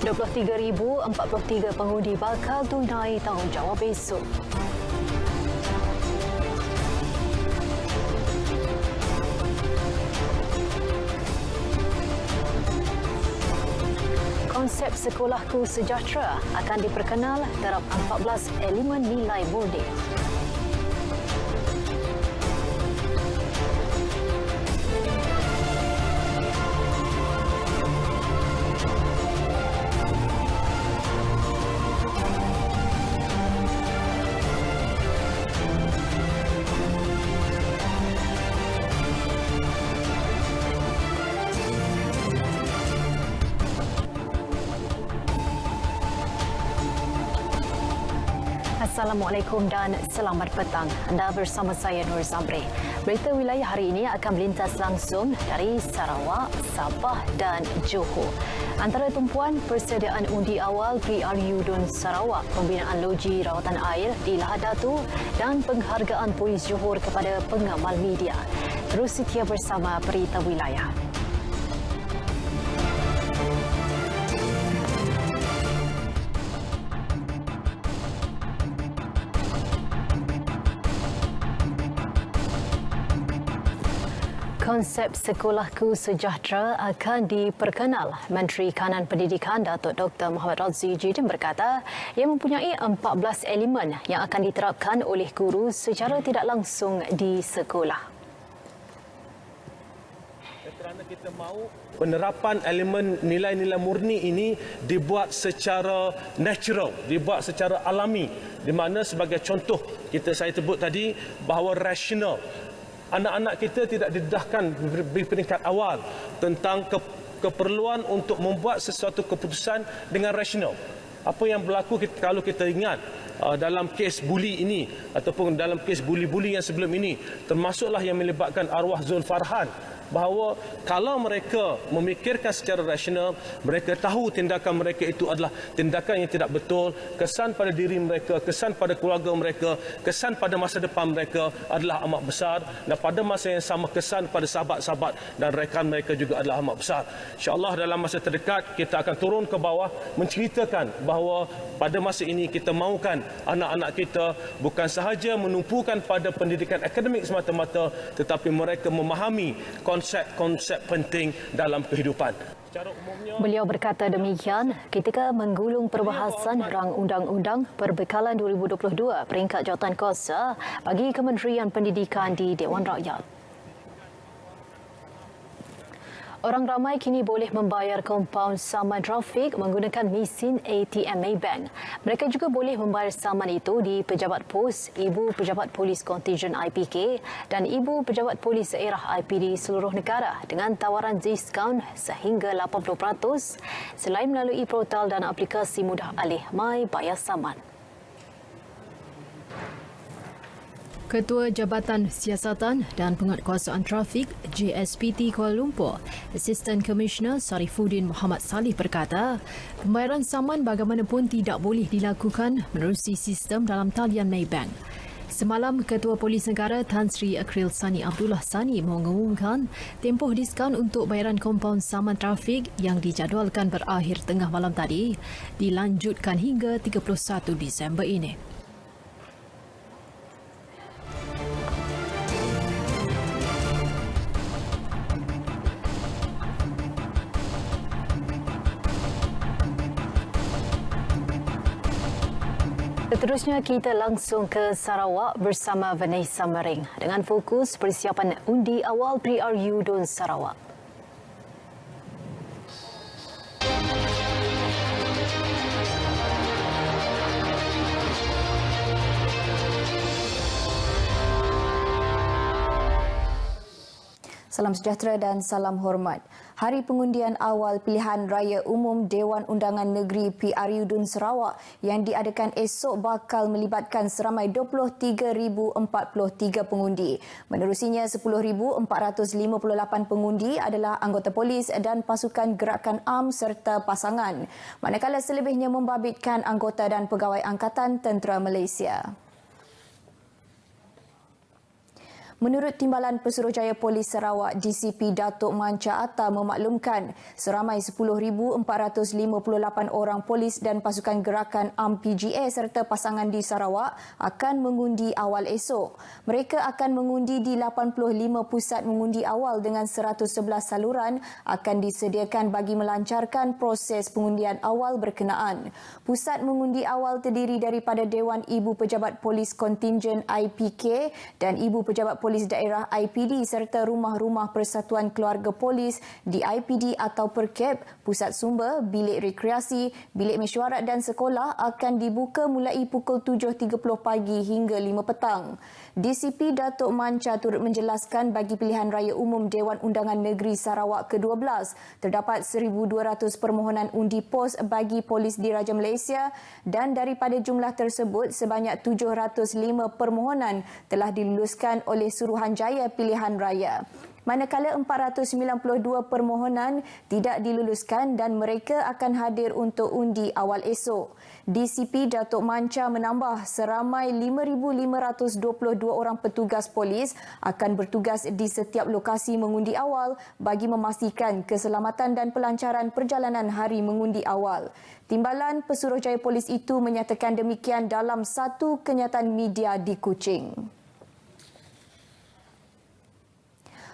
23,043 pengundi bakal tunai tanggungjawab besok. Konsep Sekolahku Sejahtera akan diperkenal terhadap 14 elemen nilai murni. Assalamualaikum dan selamat petang. Anda bersama saya Nur Zamri. Berita wilayah hari ini akan melintas langsung dari Sarawak, Sabah dan Johor. Antara tumpuan persediaan undi awal PRU Dun Sarawak, pembinaan loji rawatan air di Lahad Datu dan penghargaan Polis Johor kepada pengamal media. Terus setia bersama berita wilayah. Konsep Sekolahku Sejahtera akan diperkenal. Menteri Kanan Pendidikan Datuk Dr. Muhammad Razzi Jidin berkata ia mempunyai 14 elemen yang akan diterapkan oleh guru secara tidak langsung di sekolah. Kerana kita mahu penerapan elemen nilai-nilai murni ini dibuat secara natural, dibuat secara alami, di mana sebagai contoh saya sebut tadi bahawa rasional. Anak-anak kita tidak didedahkan di peringkat awal tentang keperluan untuk membuat sesuatu keputusan dengan rasional. Apa yang berlaku kalau kita ingat dalam kes buli ini ataupun dalam kes buli-buli yang sebelum ini, termasuklah yang melibatkan arwah Zul Farhan, bahawa kalau mereka memikirkan secara rasional, mereka tahu tindakan mereka itu adalah tindakan yang tidak betul, kesan pada diri mereka, kesan pada keluarga mereka, kesan pada masa depan mereka adalah amat besar, dan pada masa yang sama kesan pada sahabat-sahabat dan rekan mereka juga adalah amat besar. InsyaAllah dalam masa terdekat kita akan turun ke bawah menceritakan bahawa pada masa ini kita mahukan anak-anak kita bukan sahaja menumpukan pada pendidikan akademik semata-mata, tetapi mereka memahami konsep-konsep penting dalam kehidupan. Beliau berkata demikian ketika menggulung perbahasan rang undang-undang perbekalan 2022 peringkat jawatan kuasa bagi Kementerian Pendidikan di Dewan Rakyat. Orang ramai kini boleh membayar kompaun saman trafik menggunakan mesin ATM Maybank. Mereka juga boleh membayar saman itu di Pejabat Pos, Ibu Pejabat Polis Kontijen IPK dan Ibu Pejabat Polis Daerah IPD seluruh negara dengan tawaran diskaun sehingga 80% selain melalui portal dan aplikasi mudah alih My Bayar Saman. Ketua Jabatan Siasatan dan Penguatkuasaan Trafik JSPT Kuala Lumpur, Assistant Commissioner Sarifuddin Muhammad Salih berkata, pembayaran saman bagaimanapun tidak boleh dilakukan menerusi sistem dalam talian Maybank. Semalam, Ketua Polis Negara Tan Sri Akril Sani Abdullah Sani mengumumkan tempoh diskaun untuk bayaran kompaun saman trafik yang dijadualkan berakhir tengah malam tadi dilanjutkan hingga 31 Disember ini. Seterusnya kita langsung ke Sarawak bersama Vanessa Mering dengan fokus persiapan undi awal PRU Dun Sarawak. Salam sejahtera dan salam hormat. Hari pengundian awal pilihan raya umum Dewan Undangan Negeri PRU Dun Sarawak yang diadakan esok bakal melibatkan seramai 23,043 pengundi. Menerusinya 10,458 pengundi adalah anggota polis dan pasukan gerakan am serta pasangan. Manakala selebihnya membabitkan anggota dan pegawai Angkatan Tentera Malaysia. Menurut Timbalan Pesuruhjaya Polis Sarawak DCP Datuk Manca Atta memaklumkan seramai 10,458 orang polis dan pasukan gerakan UMM PGA serta pasangan di Sarawak akan mengundi awal esok. Mereka akan mengundi di 85 pusat mengundi awal dengan 111 saluran akan disediakan bagi melancarkan proses pengundian awal berkenaan. Pusat mengundi awal terdiri daripada Dewan Ibu Pejabat Polis Kontingen IPK dan Ibu Pejabat Polis Daerah IPD serta rumah-rumah persatuan keluarga polis di IPD atau Perkeb, pusat sumber, bilik rekreasi, bilik mesyuarat dan sekolah akan dibuka mulai pukul 7.30 pagi hingga 5 petang. DCP Datuk Manca turut menjelaskan bagi pilihan raya umum Dewan Undangan Negeri Sarawak ke-12, terdapat 1,200 permohonan undi pos bagi polis Diraja Malaysia dan daripada jumlah tersebut sebanyak 705 permohonan telah diluluskan oleh Suruhanjaya Pilihan Raya. Manakala 492 permohonan tidak diluluskan dan mereka akan hadir untuk undi awal esok. DCP Datuk Manca menambah seramai 5,522 orang petugas polis akan bertugas di setiap lokasi mengundi awal bagi memastikan keselamatan dan pelancaran perjalanan hari mengundi awal. Timbalan Pesuruhjaya Polis itu menyatakan demikian dalam satu kenyataan media di Kuching.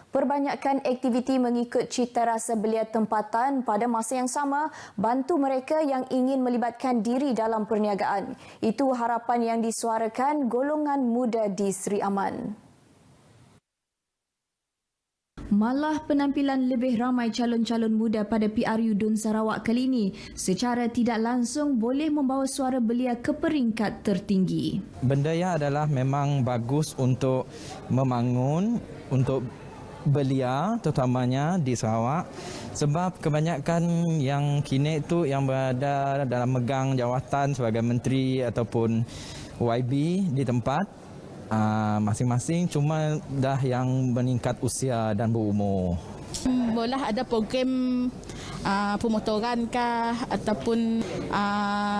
Perbanyakkan aktiviti mengikut cita rasa belia tempatan pada masa yang sama bantu mereka yang ingin melibatkan diri dalam perniagaan. Itu harapan yang disuarakan golongan muda di Seri Aman. Malah penampilan lebih ramai calon-calon muda pada PRU Dun Sarawak kali ini secara tidak langsung boleh membawa suara belia ke peringkat tertinggi. Benda yang adalah memang bagus untuk membangun, untuk belia terutamanya di Sarawak sebab kebanyakan yang kini itu yang berada dalam megang jawatan sebagai menteri ataupun YB di tempat masing-masing cuma dah yang meningkat usia dan berumur. Boleh ada program pemotoran kah ataupun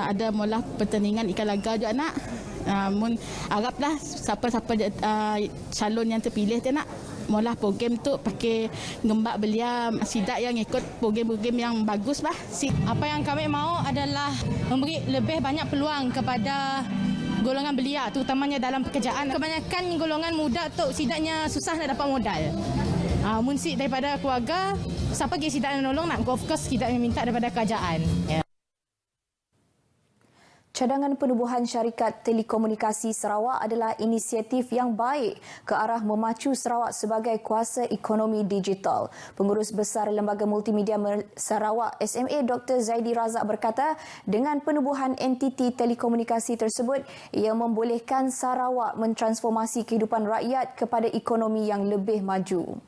ada mula pertandingan ikan laga juga nak. Haraplah siapa-siapa calon yang terpilih tu nak mula program tu pakai gembak belia sidak yang ikut program-program yang bagus lah. Apa yang kami mahu adalah memberi lebih banyak peluang kepada golongan belia terutamanya dalam pekerjaan. Kebanyakan golongan muda tu sidaknya susah nak dapat modal. Munsik daripada keluarga, siapa lagi sidak yang menolong nak of course kita minta daripada kerajaan. Yeah. Cadangan penubuhan syarikat telekomunikasi Sarawak adalah inisiatif yang baik ke arah memacu Sarawak sebagai kuasa ekonomi digital. Pengurus Besar Lembaga Multimedia Sarawak SMA Dr. Zaidi Razak berkata, dengan penubuhan entiti telekomunikasi tersebut, ia membolehkan Sarawak mentransformasi kehidupan rakyat kepada ekonomi yang lebih maju.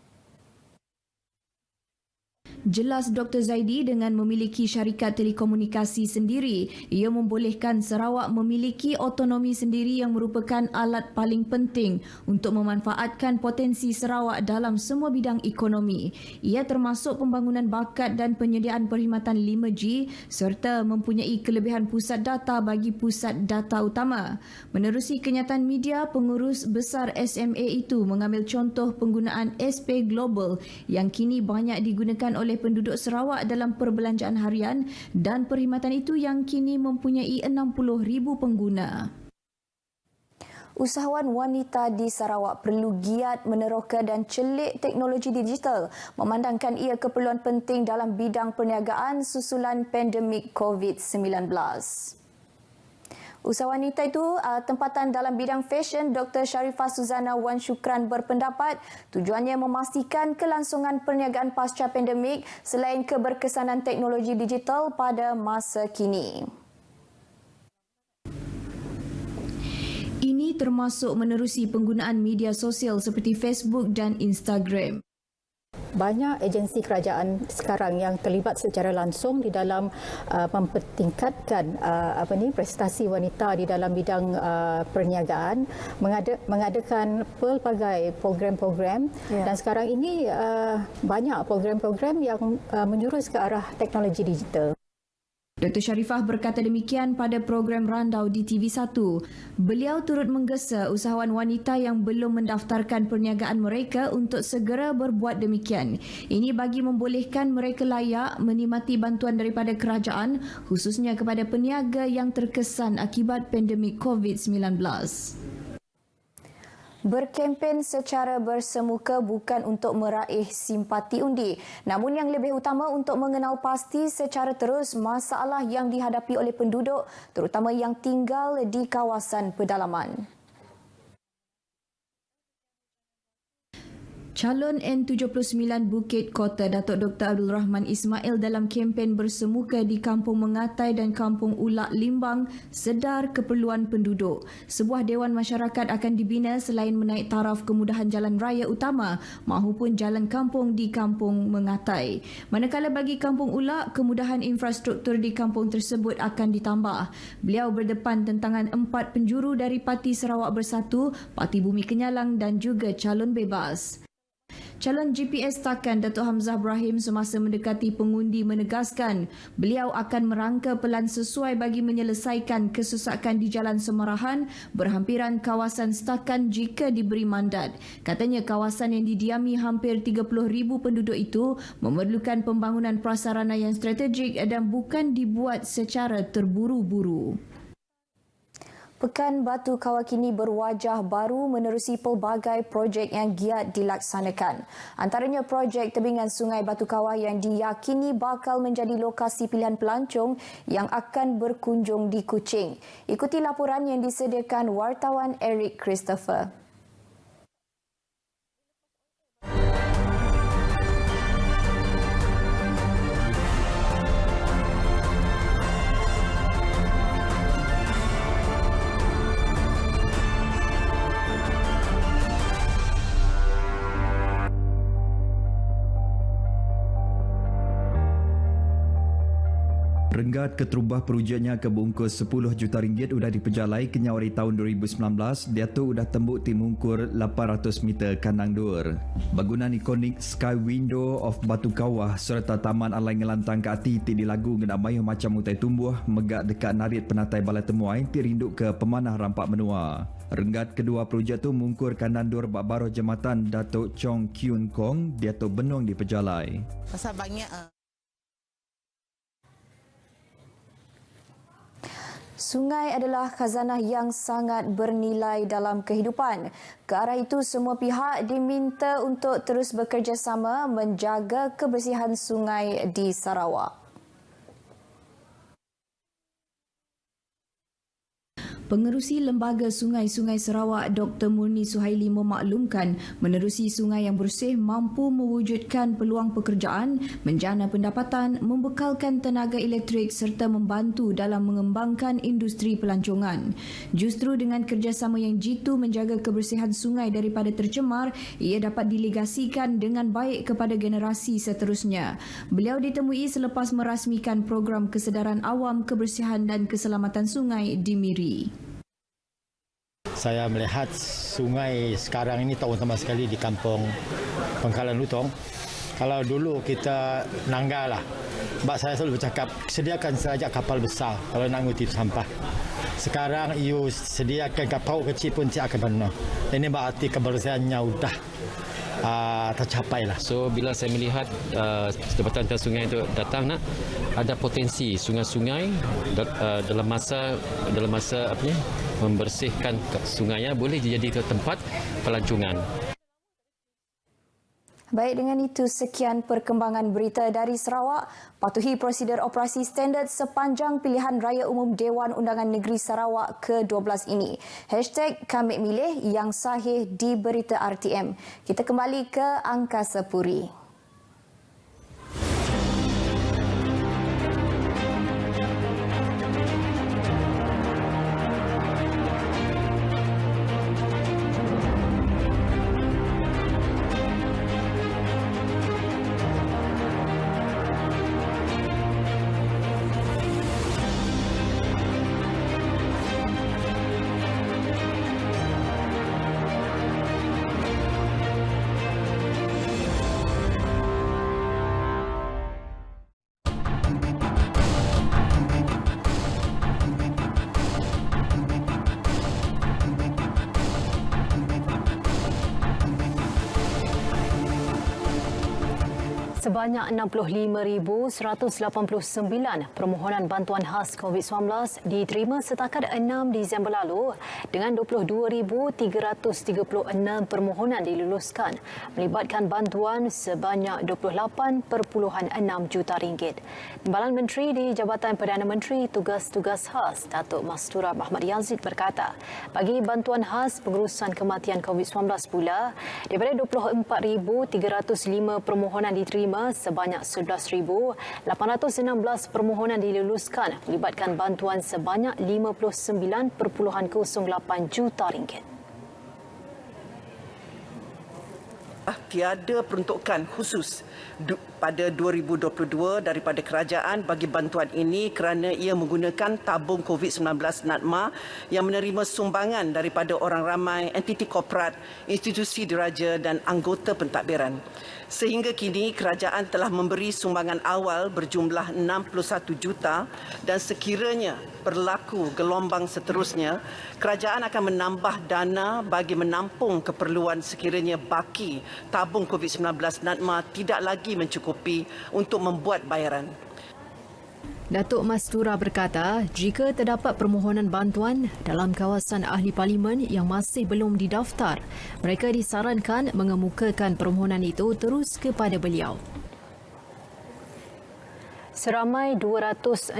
Jelas Dr. Zaidi dengan memiliki syarikat telekomunikasi sendiri, ia membolehkan Sarawak memiliki autonomi sendiri yang merupakan alat paling penting untuk memanfaatkan potensi Sarawak dalam semua bidang ekonomi. Ia termasuk pembangunan bakat dan penyediaan perkhidmatan 5G serta mempunyai kelebihan pusat data bagi pusat data utama. Menerusi kenyataan media, pengurus besar SMA itu mengambil contoh penggunaan SP Global yang kini banyak digunakan oleh penduduk Sarawak dalam perbelanjaan harian dan perkhidmatan itu yang kini mempunyai 60,000 pengguna. Usahawan wanita di Sarawak perlu giat meneroka dan celik teknologi digital, memandangkan ia keperluan penting dalam bidang perniagaan susulan pandemik COVID-19. Usahawan wanita itu tempatan dalam bidang fashion Dr. Sharifah Suzana Wan Syukran berpendapat tujuannya memastikan kelangsungan perniagaan pasca pandemik selain keberkesanan teknologi digital pada masa kini. Ini termasuk menerusi penggunaan media sosial seperti Facebook dan Instagram. Banyak agensi kerajaan sekarang yang terlibat secara langsung di dalam mempertingkatkan prestasi wanita di dalam bidang perniagaan, mengadakan pelbagai program-program dan sekarang ini banyak program-program yang menjurus ke arah teknologi digital. Dr. Sharifah berkata demikian pada program Randau di TV1. Beliau turut menggesa usahawan wanita yang belum mendaftarkan perniagaan mereka untuk segera berbuat demikian. Ini bagi membolehkan mereka layak menikmati bantuan daripada kerajaan, khususnya kepada peniaga yang terkesan akibat pandemik COVID-19. Berkempen secara bersemuka bukan untuk meraih simpati undi, namun yang lebih utama untuk mengenal pasti secara terus masalah yang dihadapi oleh penduduk, terutama yang tinggal di kawasan pedalaman. Calon N79 Bukit Kota Datuk Dr. Abdul Rahman Ismail dalam kempen bersemuka di Kampung Mengatai dan Kampung Ulak Limbang sedar keperluan penduduk. Sebuah dewan masyarakat akan dibina selain menaik taraf kemudahan jalan raya utama mahupun jalan kampung di Kampung Mengatai. Manakala bagi Kampung Ulak, kemudahan infrastruktur di kampung tersebut akan ditambah. Beliau berdepan tentangan 4 penjuru dari Parti Sarawak Bersatu, Parti Bumi Kenyalang dan juga calon bebas. Calon GPS Takan Datuk Hamzah Ibrahim semasa mendekati pengundi menegaskan beliau akan merangka pelan sesuai bagi menyelesaikan kesesakan di Jalan Semarahan berhampiran kawasan Setakan jika diberi mandat. Katanya kawasan yang didiami hampir 30,000 penduduk itu memerlukan pembangunan prasarana yang strategik dan bukan dibuat secara terburu-buru. Pekan Batu Kawah kini berwajah baru menerusi pelbagai projek yang giat dilaksanakan. Antaranya projek tebingan Sungai Batu Kawah yang diyakini bakal menjadi lokasi pilihan pelancong yang akan berkunjung di Kuching. Ikuti laporan yang disediakan wartawan Eric Christopher. Renggat keterubah projeknya ke bungkus 10 juta ringgit sudah diperjalai ke nyawari tahun 2019. Datuk sudah tembuk timungkur 800 meter kandang dur. Bangunan ikonik Sky Window of Batu Kawah serta Taman Alai Ngelantang ke Ati di lagu ngenamai macam utai tumbuh megak dekat narit penatai Balai Temuai tirinduk ke pemanah rampak menua. Renggat kedua projek tu mungkur kandang dur bak baruh jambatan Datuk Chong Kyun Kong Datuk Benong diperjalai. Pasal banyak Sungai adalah khazanah yang sangat bernilai dalam kehidupan. Ke arah itu, semua pihak diminta untuk terus bekerjasama menjaga kebersihan sungai di Sarawak. Pengerusi Lembaga Sungai-Sungai Sarawak Dr. Murni Suhaili memaklumkan menerusi sungai yang bersih mampu mewujudkan peluang pekerjaan, menjana pendapatan, membekalkan tenaga elektrik serta membantu dalam mengembangkan industri pelancongan. Justru dengan kerjasama yang jitu menjaga kebersihan sungai daripada tercemar, ia dapat dilegasikan dengan baik kepada generasi seterusnya. Beliau ditemui selepas merasmikan program kesedaran awam kebersihan dan keselamatan sungai di Miri. Saya melihat sungai sekarang ini terutama sekali di kampung Pangkalan Lutong. Kalau dulu kita nanggal lah. Sebab saya selalu bercakap, sediakan saja kapal besar kalau nak ngutip sampah. Sekarang you sediakan kapal kecil pun tidak akan pernah. Ini berarti kebersihannya sudah tercapai lah. So bila saya melihat Jabatan Tata Sungai itu datang, ada potensi sungai-sungai dalam masa apa ni, membersihkan sungainya boleh jadi tempat pelancongan. Baik, dengan itu sekian perkembangan berita dari Sarawak. Patuhi prosedur operasi standard sepanjang pilihan raya umum Dewan Undangan Negeri Sarawak ke-12 ini. #KamiMilih yang sahih di Berita RTM. Kita kembali ke Angkasa Puri. Sebanyak 65,189 permohonan bantuan khas COVID-19 diterima setakat 6 Disember lalu dengan 22,336 permohonan diluluskan melibatkan bantuan sebanyak 28.6 juta ringgit. Timbalan Menteri di Jabatan Perdana Menteri Tugas-Tugas Khas Datuk Mastura Mahmad Yazid berkata, bagi bantuan khas pengurusan kematian COVID-19 pula, daripada 24,305 permohonan diterima, sebanyak 11,816 permohonan diluluskan melibatkan bantuan sebanyak 59.08 juta ringgit. Tiada peruntukan khusus pada 2022 daripada kerajaan bagi bantuan ini kerana ia menggunakan tabung COVID-19 NADMA yang menerima sumbangan daripada orang ramai, entiti korporat, institusi diraja dan anggota pentadbiran. Sehingga kini kerajaan telah memberi sumbangan awal berjumlah 61 juta dan sekiranya berlaku gelombang seterusnya, kerajaan akan menambah dana bagi menampung keperluan sekiranya baki tabung COVID-19 NADMA tidak lagi mencukupi untuk membuat bayaran. Datuk Mastura berkata, jika terdapat permohonan bantuan dalam kawasan ahli parlimen yang masih belum didaftar, mereka disarankan mengemukakan permohonan itu terus kepada beliau. Seramai 260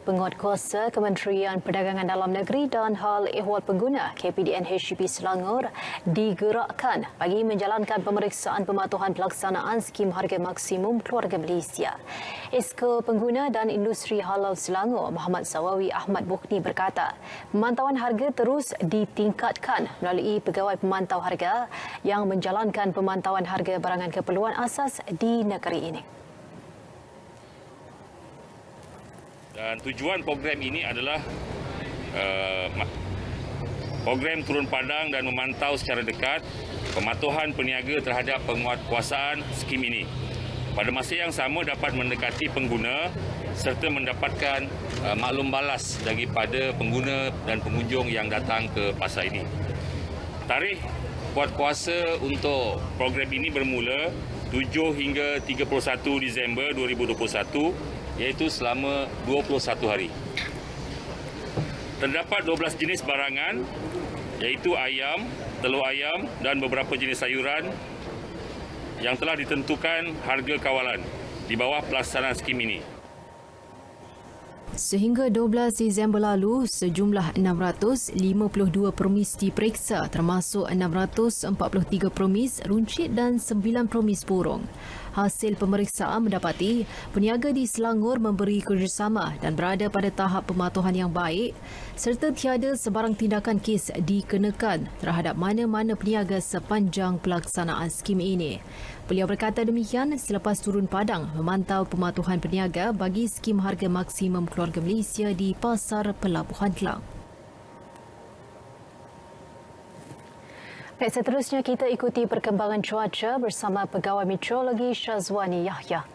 penguatkuasa Kementerian Perdagangan Dalam Negeri dan Hal Ehwal Pengguna KPDN HDB Selangor digerakkan bagi menjalankan pemeriksaan pematuhan pelaksanaan skim harga maksimum keluarga Malaysia. Esko Pengguna dan Industri Halal Selangor Muhammad Sawawi Ahmad Bukhni berkata, pemantauan harga terus ditingkatkan melalui pegawai pemantau harga yang menjalankan pemantauan harga barangan keperluan asas di negeri ini. Dan tujuan program ini adalah program turun padang dan memantau secara dekat pematuhan peniaga terhadap penguatkuasaan skim ini. Pada masa yang sama dapat mendekati pengguna serta mendapatkan maklum balas daripada pengguna dan pengunjung yang datang ke pasar ini. Tarikh kuatkuasa untuk program ini bermula 7 hingga 31 Disember 2021 iaitu selama 21 hari. Terdapat 12 jenis barangan iaitu ayam, telur ayam dan beberapa jenis sayuran yang telah ditentukan harga kawalan di bawah pelaksanaan skim ini. Sehingga 12 Disember lalu, sejumlah 652 permis diperiksa termasuk 643 permis runcit dan 9 permis burung. Hasil pemeriksaan mendapati peniaga di Selangor memberi kerjasama dan berada pada tahap pematuhan yang baik serta tiada sebarang tindakan kes dikenakan terhadap mana-mana peniaga sepanjang pelaksanaan skim ini. Beliau berkata demikian selepas turun padang memantau pematuhan peniaga bagi skim harga maksimum keluarga Malaysia di Pasar Pelabuhan Kelang. Baik, seterusnya kita ikuti perkembangan cuaca bersama Pegawai Meteorologi Syazwani Yahya.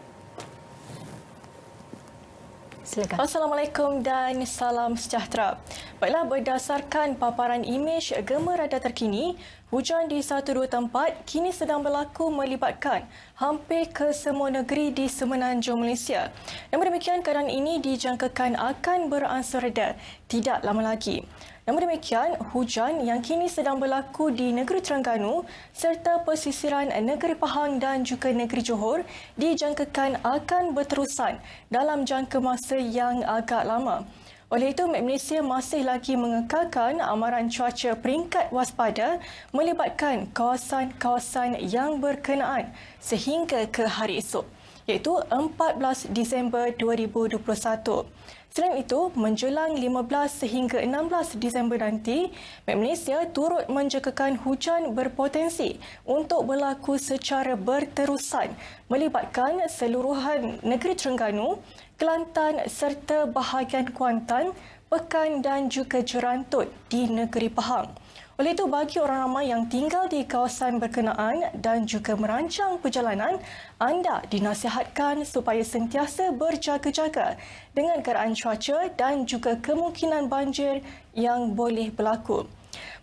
Silakan. Assalamualaikum dan salam sejahtera. Baiklah, berdasarkan paparan imej gema radar terkini, hujan di 1-2 tempat kini sedang berlaku melibatkan hampir ke semua negeri di semenanjung Malaysia. Namun demikian, keadaan ini dijangkakan akan beransur reda tidak lama lagi. Namun demikian, hujan yang kini sedang berlaku di negeri Terengganu serta pesisiran negeri Pahang dan juga negeri Johor dijangkakan akan berterusan dalam jangka masa yang agak lama. Oleh itu, Met Malaysia masih lagi mengekalkan amaran cuaca peringkat waspada melibatkan kawasan-kawasan yang berkenaan sehingga ke hari esok, iaitu 14 Disember 2021. Selain itu, menjelang 15 sehingga 16 Disember nanti, Met Malaysia turut menjangkakan hujan berpotensi untuk berlaku secara berterusan melibatkan seluruhan negeri Terengganu, Kelantan serta bahagian Kuantan, Pekan dan juga Jerantut di negeri Pahang. Oleh itu, bagi orang ramai yang tinggal di kawasan berkenaan dan juga merancang perjalanan, anda dinasihatkan supaya sentiasa berjaga-jaga dengan keadaan cuaca dan juga kemungkinan banjir yang boleh berlaku.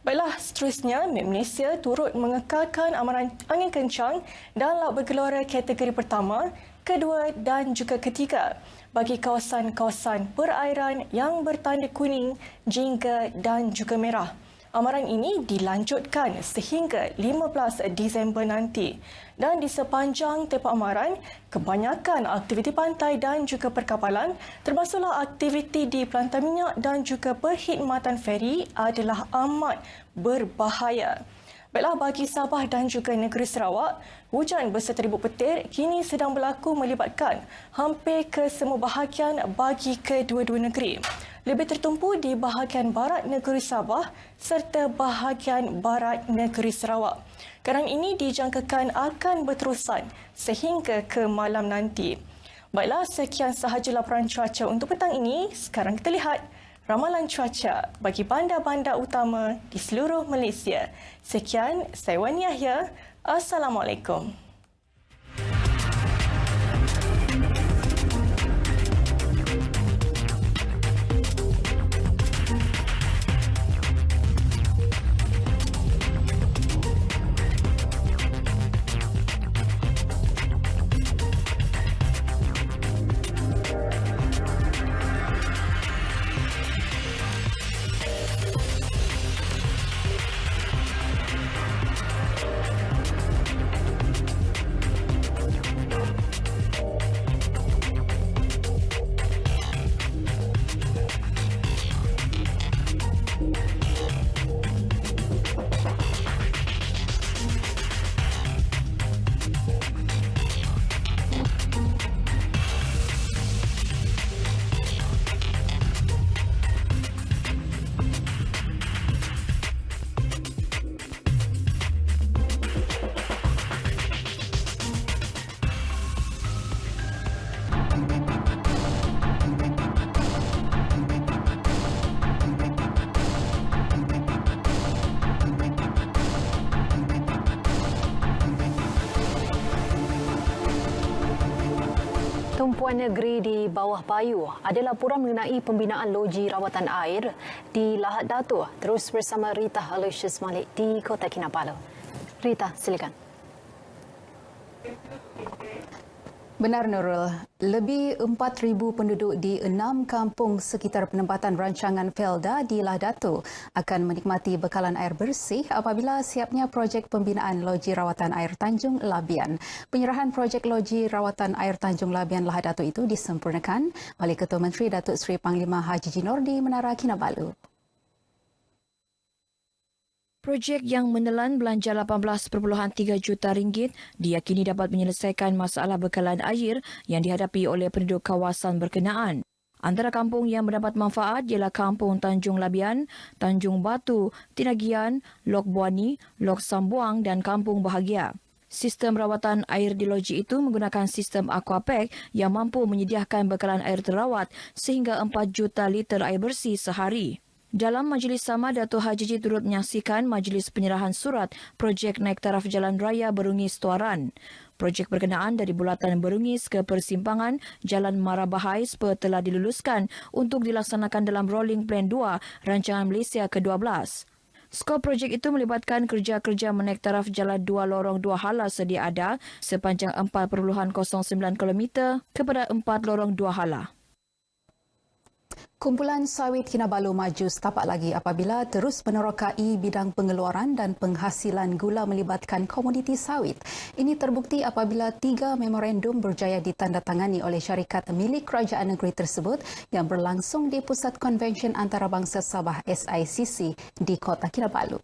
Baiklah, seterusnya, Malaysia turut mengekalkan amaran angin kencang dan laut bergelora kategori pertama, kedua dan juga ketiga bagi kawasan-kawasan perairan yang bertanda kuning, jingga dan juga merah. Amaran ini dilanjutkan sehingga 15 Disember nanti. Dan di sepanjang tempoh amaran, kebanyakan aktiviti pantai dan juga perkapalan, termasuklah aktiviti di pelantar minyak dan juga perkhidmatan feri adalah amat berbahaya. Baiklah, bagi Sabah dan juga negeri Sarawak, hujan berserta ribut petir kini sedang berlaku melibatkan hampir ke semua bahagian bagi kedua-dua negeri. Lebih tertumpu di bahagian barat negeri Sabah serta bahagian barat negeri Sarawak. Keadaan ini dijangkakan akan berterusan sehingga ke malam nanti. Baiklah, sekian sahaja laporan cuaca untuk petang ini. Sekarang kita lihat ramalan cuaca bagi bandar-bandar utama di seluruh Malaysia. Sekian, saya Wan Yahya. Assalamualaikum. Tumpuan negeri di bawah payu ada laporan mengenai pembinaan loji rawatan air di Lahad Datu. Terus bersama Rita Aloysius Malik di Kota Kinabalu. Rita, silakan. Benar Nurul, lebih 4,000 penduduk di 6 kampung sekitar penempatan rancangan Felda di Lahad Datu akan menikmati bekalan air bersih apabila siapnya projek pembinaan loji rawatan air Tanjung Labian. Penyerahan projek loji rawatan air Tanjung Labian Lahad Datu itu disempurnakan oleh Ketua Menteri Datuk Seri Panglima Haji Jinor di Menara Kinabalu. Projek yang menelan belanja 18.3 juta ringgit diyakini dapat menyelesaikan masalah bekalan air yang dihadapi oleh penduduk kawasan berkenaan. Antara kampung yang mendapat manfaat ialah Kampung Tanjung Labian, Tanjung Batu, Tinagian, Lok Buani, Lok Sambuang dan Kampung Bahagia. Sistem rawatan air di loji itu menggunakan sistem aquapack yang mampu menyediakan bekalan air terawat sehingga 4 juta liter air bersih sehari. Dalam majlis sama, Dato' Haji turut menyaksikan majlis penyerahan surat projek naik taraf Jalan Raya Berungis Tuaran. Projek berkenaan dari bulatan Berungis ke persimpangan Jalan Marabahai telah diluluskan untuk dilaksanakan dalam Rolling Plan 2 Rancangan Malaysia ke-12. Skop projek itu melibatkan kerja-kerja menaik taraf jalan 2 lorong 2 hala sedia ada sepanjang 4.09 km kepada 4 lorong 2 hala. Kumpulan sawit Kinabalu maju setapak lagi apabila terus menerokai bidang pengeluaran dan penghasilan gula melibatkan komoditi sawit. Ini terbukti apabila 3 memorandum berjaya ditandatangani oleh syarikat milik kerajaan negeri tersebut yang berlangsung di Pusat Konvensyen Antarabangsa Sabah SICC di Kota Kinabalu.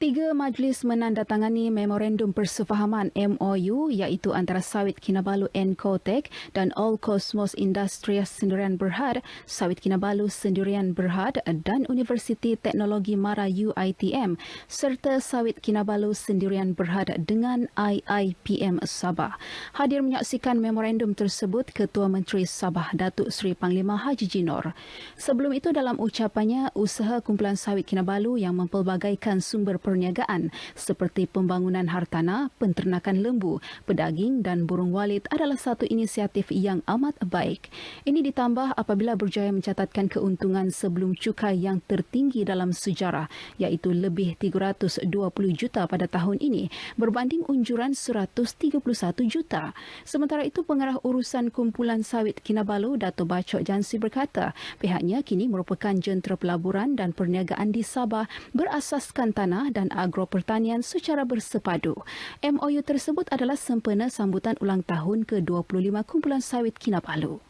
3 majlis menandatangani memorandum persefahaman MOU iaitu antara Sawit Kinabalu Encotech dan All Cosmos Industries Sendirian Berhad, Sawit Kinabalu Sendirian Berhad dan Universiti Teknologi Mara UiTM serta Sawit Kinabalu Sendirian Berhad dengan IIPM Sabah. Hadir menyaksikan memorandum tersebut Ketua Menteri Sabah Datuk Seri Panglima Haji Jinor. Sebelum itu dalam ucapannya, usaha kumpulan Sawit Kinabalu yang mempelbagaikan sumber perniagaan seperti pembangunan hartanah, penternakan lembu, pedaging dan burung walit adalah satu inisiatif yang amat baik. Ini ditambah apabila berjaya mencatatkan keuntungan sebelum cukai yang tertinggi dalam sejarah, iaitu lebih 320 juta pada tahun ini berbanding unjuran 131 juta. Sementara itu, Pengarah Urusan Kumpulan Sawit Kinabalu, Dato' Bachok Jansi berkata, pihaknya kini merupakan jentera pelaburan dan perniagaan di Sabah berasaskan tanah dan agropertanian secara bersepadu. MOU tersebut adalah sempena sambutan ulang tahun ke-25 Kumpulan Sawit Kinabalu.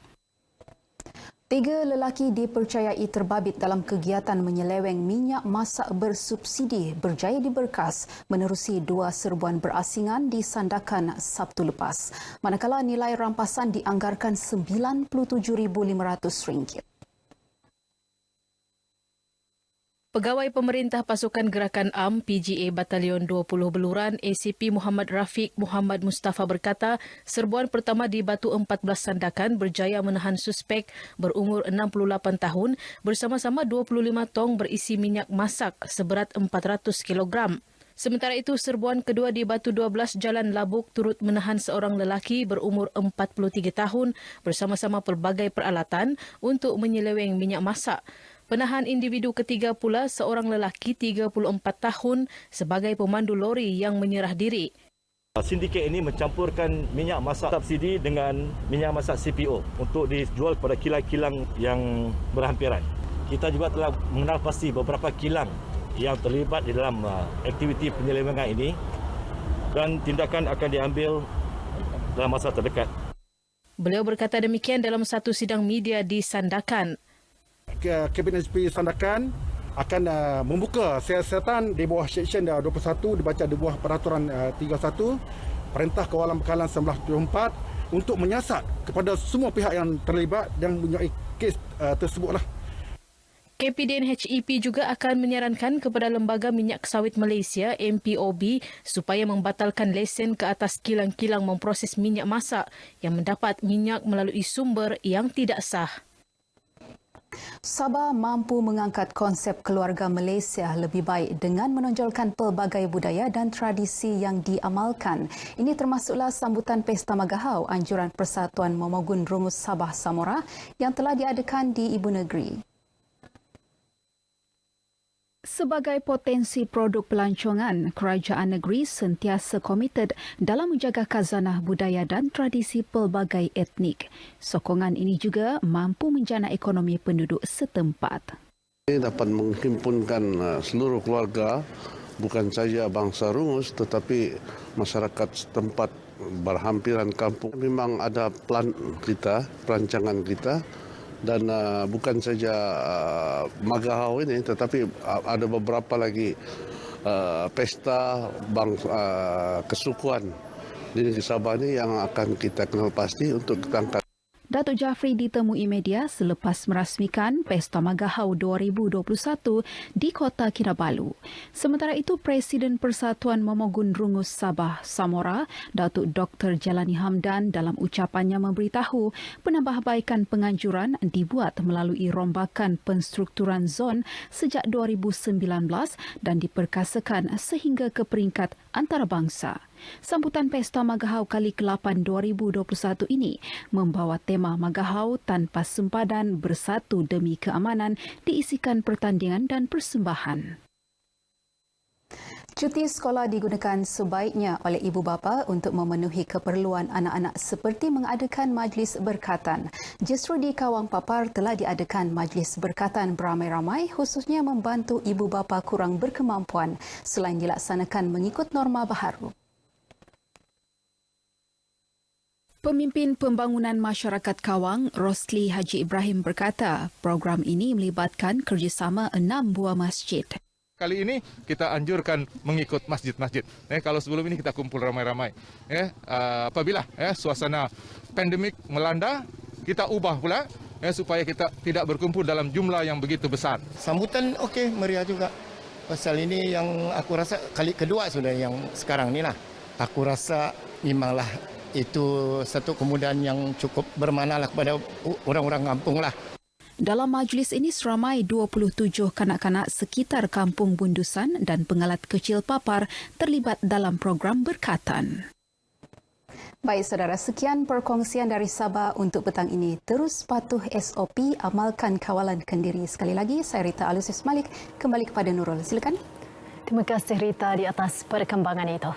3 lelaki dipercayai terbabit dalam kegiatan menyeleweng minyak masak bersubsidi berjaya diberkas menerusi 2 serbuan berasingan di Sandakan Sabtu lepas. Manakala nilai rampasan dianggarkan RM97,500. Pegawai Pemerintah Pasukan Gerakan AM PGA Batalion 20 Beluran ACP Muhammad Rafiq Muhammad Mustafa berkata, serbuan pertama di Batu 14 Sandakan berjaya menahan suspek berumur 68 tahun bersama-sama 25 tong berisi minyak masak seberat 400 kg. Sementara itu, serbuan kedua di Batu 12 Jalan Labuk turut menahan seorang lelaki berumur 43 tahun bersama-sama pelbagai peralatan untuk menyeleweng minyak masak. Penahan individu ketiga pula seorang lelaki 34 tahun sebagai pemandu lori yang menyerah diri. Sindiket ini mencampurkan minyak masak subsidi dengan minyak masak CPO untuk dijual kepada kilang-kilang yang berhampiran. Kita juga telah mengenal pasti beberapa kilang yang terlibat di dalam aktiviti penyelewengan ini dan tindakan akan diambil dalam masa terdekat. Beliau berkata demikian dalam satu sidang media di Sandakan. Kabinet SP Sandakan akan membuka siasatan di bawah Seksyen 21 dibaca di bawah Peraturan 31 Perintah Kawalan Bekalan 1974 untuk menyiasat kepada semua pihak yang terlibat dan mempunyai kes tersebutlah. KPDN HEP juga akan menyarankan kepada Lembaga Minyak Sawit Malaysia MPOB supaya membatalkan lesen ke atas kilang-kilang memproses minyak masak yang mendapat minyak melalui sumber yang tidak sah. Sabah mampu mengangkat konsep keluarga Malaysia lebih baik dengan menonjolkan pelbagai budaya dan tradisi yang diamalkan. Ini termasuklah sambutan Pesta Magahau Anjuran Persatuan Momogun Rungus Sabah Samora yang telah diadakan di Ibu Negeri. Sebagai potensi produk pelancongan, kerajaan negeri sentiasa komited dalam menjaga khazanah budaya dan tradisi pelbagai etnik. Sokongan ini juga mampu menjana ekonomi penduduk setempat. Ini dapat menghimpunkan seluruh keluarga, bukan saja bangsa Rungus tetapi masyarakat setempat berhampiran kampung. Memang ada plan kita, perancangan kita. Dan bukan saja Magahau ini, tetapi ada beberapa lagi pesta kesukuan di negeri Sabah ini yang akan kita kenal pasti untuk kita angkat. Datuk Jafri ditemui media selepas merasmikan Pesta Magahau 2021 di Kota Kinabalu. Sementara itu, Presiden Persatuan Momogun Rungus Sabah Samora, Datuk Dr. Jalani Hamdan dalam ucapannya memberitahu penambahbaikan penganjuran dibuat melalui rombakan penstrukturan zon sejak 2019 dan diperkasakan sehingga ke peringkat antarabangsa. Sambutan Pesta Magahau kali ke-8 2021 ini membawa tema Magahau tanpa sempadan bersatu demi keamanan diisikan pertandingan dan persembahan. Cuti sekolah digunakan sebaiknya oleh ibu bapa untuk memenuhi keperluan anak-anak seperti mengadakan majlis berkatan. Justru di Kawang Papar telah diadakan majlis berkatan beramai-ramai khususnya membantu ibu bapa kurang berkemampuan selain dilaksanakan mengikut norma baharu. Pemimpin Pembangunan Masyarakat Kawang, Rosli Haji Ibrahim berkata, program ini melibatkan kerjasama 6 buah masjid. Kali ini kita anjurkan mengikut masjid-masjid. Kalau sebelum ini kita kumpul ramai-ramai. Apabila suasana pandemik melanda, kita ubah pula supaya kita tidak berkumpul dalam jumlah yang begitu besar. Sambutan okey, meriah juga. Pasal ini yang aku rasa kali kedua sudah yang sekarang ni lah. Aku rasa memanglah itu satu kemudahan yang cukup bermakna lah kepada orang-orang kampung lah. Dalam majlis ini seramai 27 kanak-kanak sekitar Kampung Bundusan dan pengalat kecil Papar terlibat dalam program berkatan. Baik saudara, sekian perkongsian dari Sabah untuk petang ini. Terus patuh SOP, amalkan kawalan kendiri. Sekali lagi, saya Rita Alusius Malik. Kembali kepada Nurul. Silakan. Terima kasih Rita di atas perkembangan itu.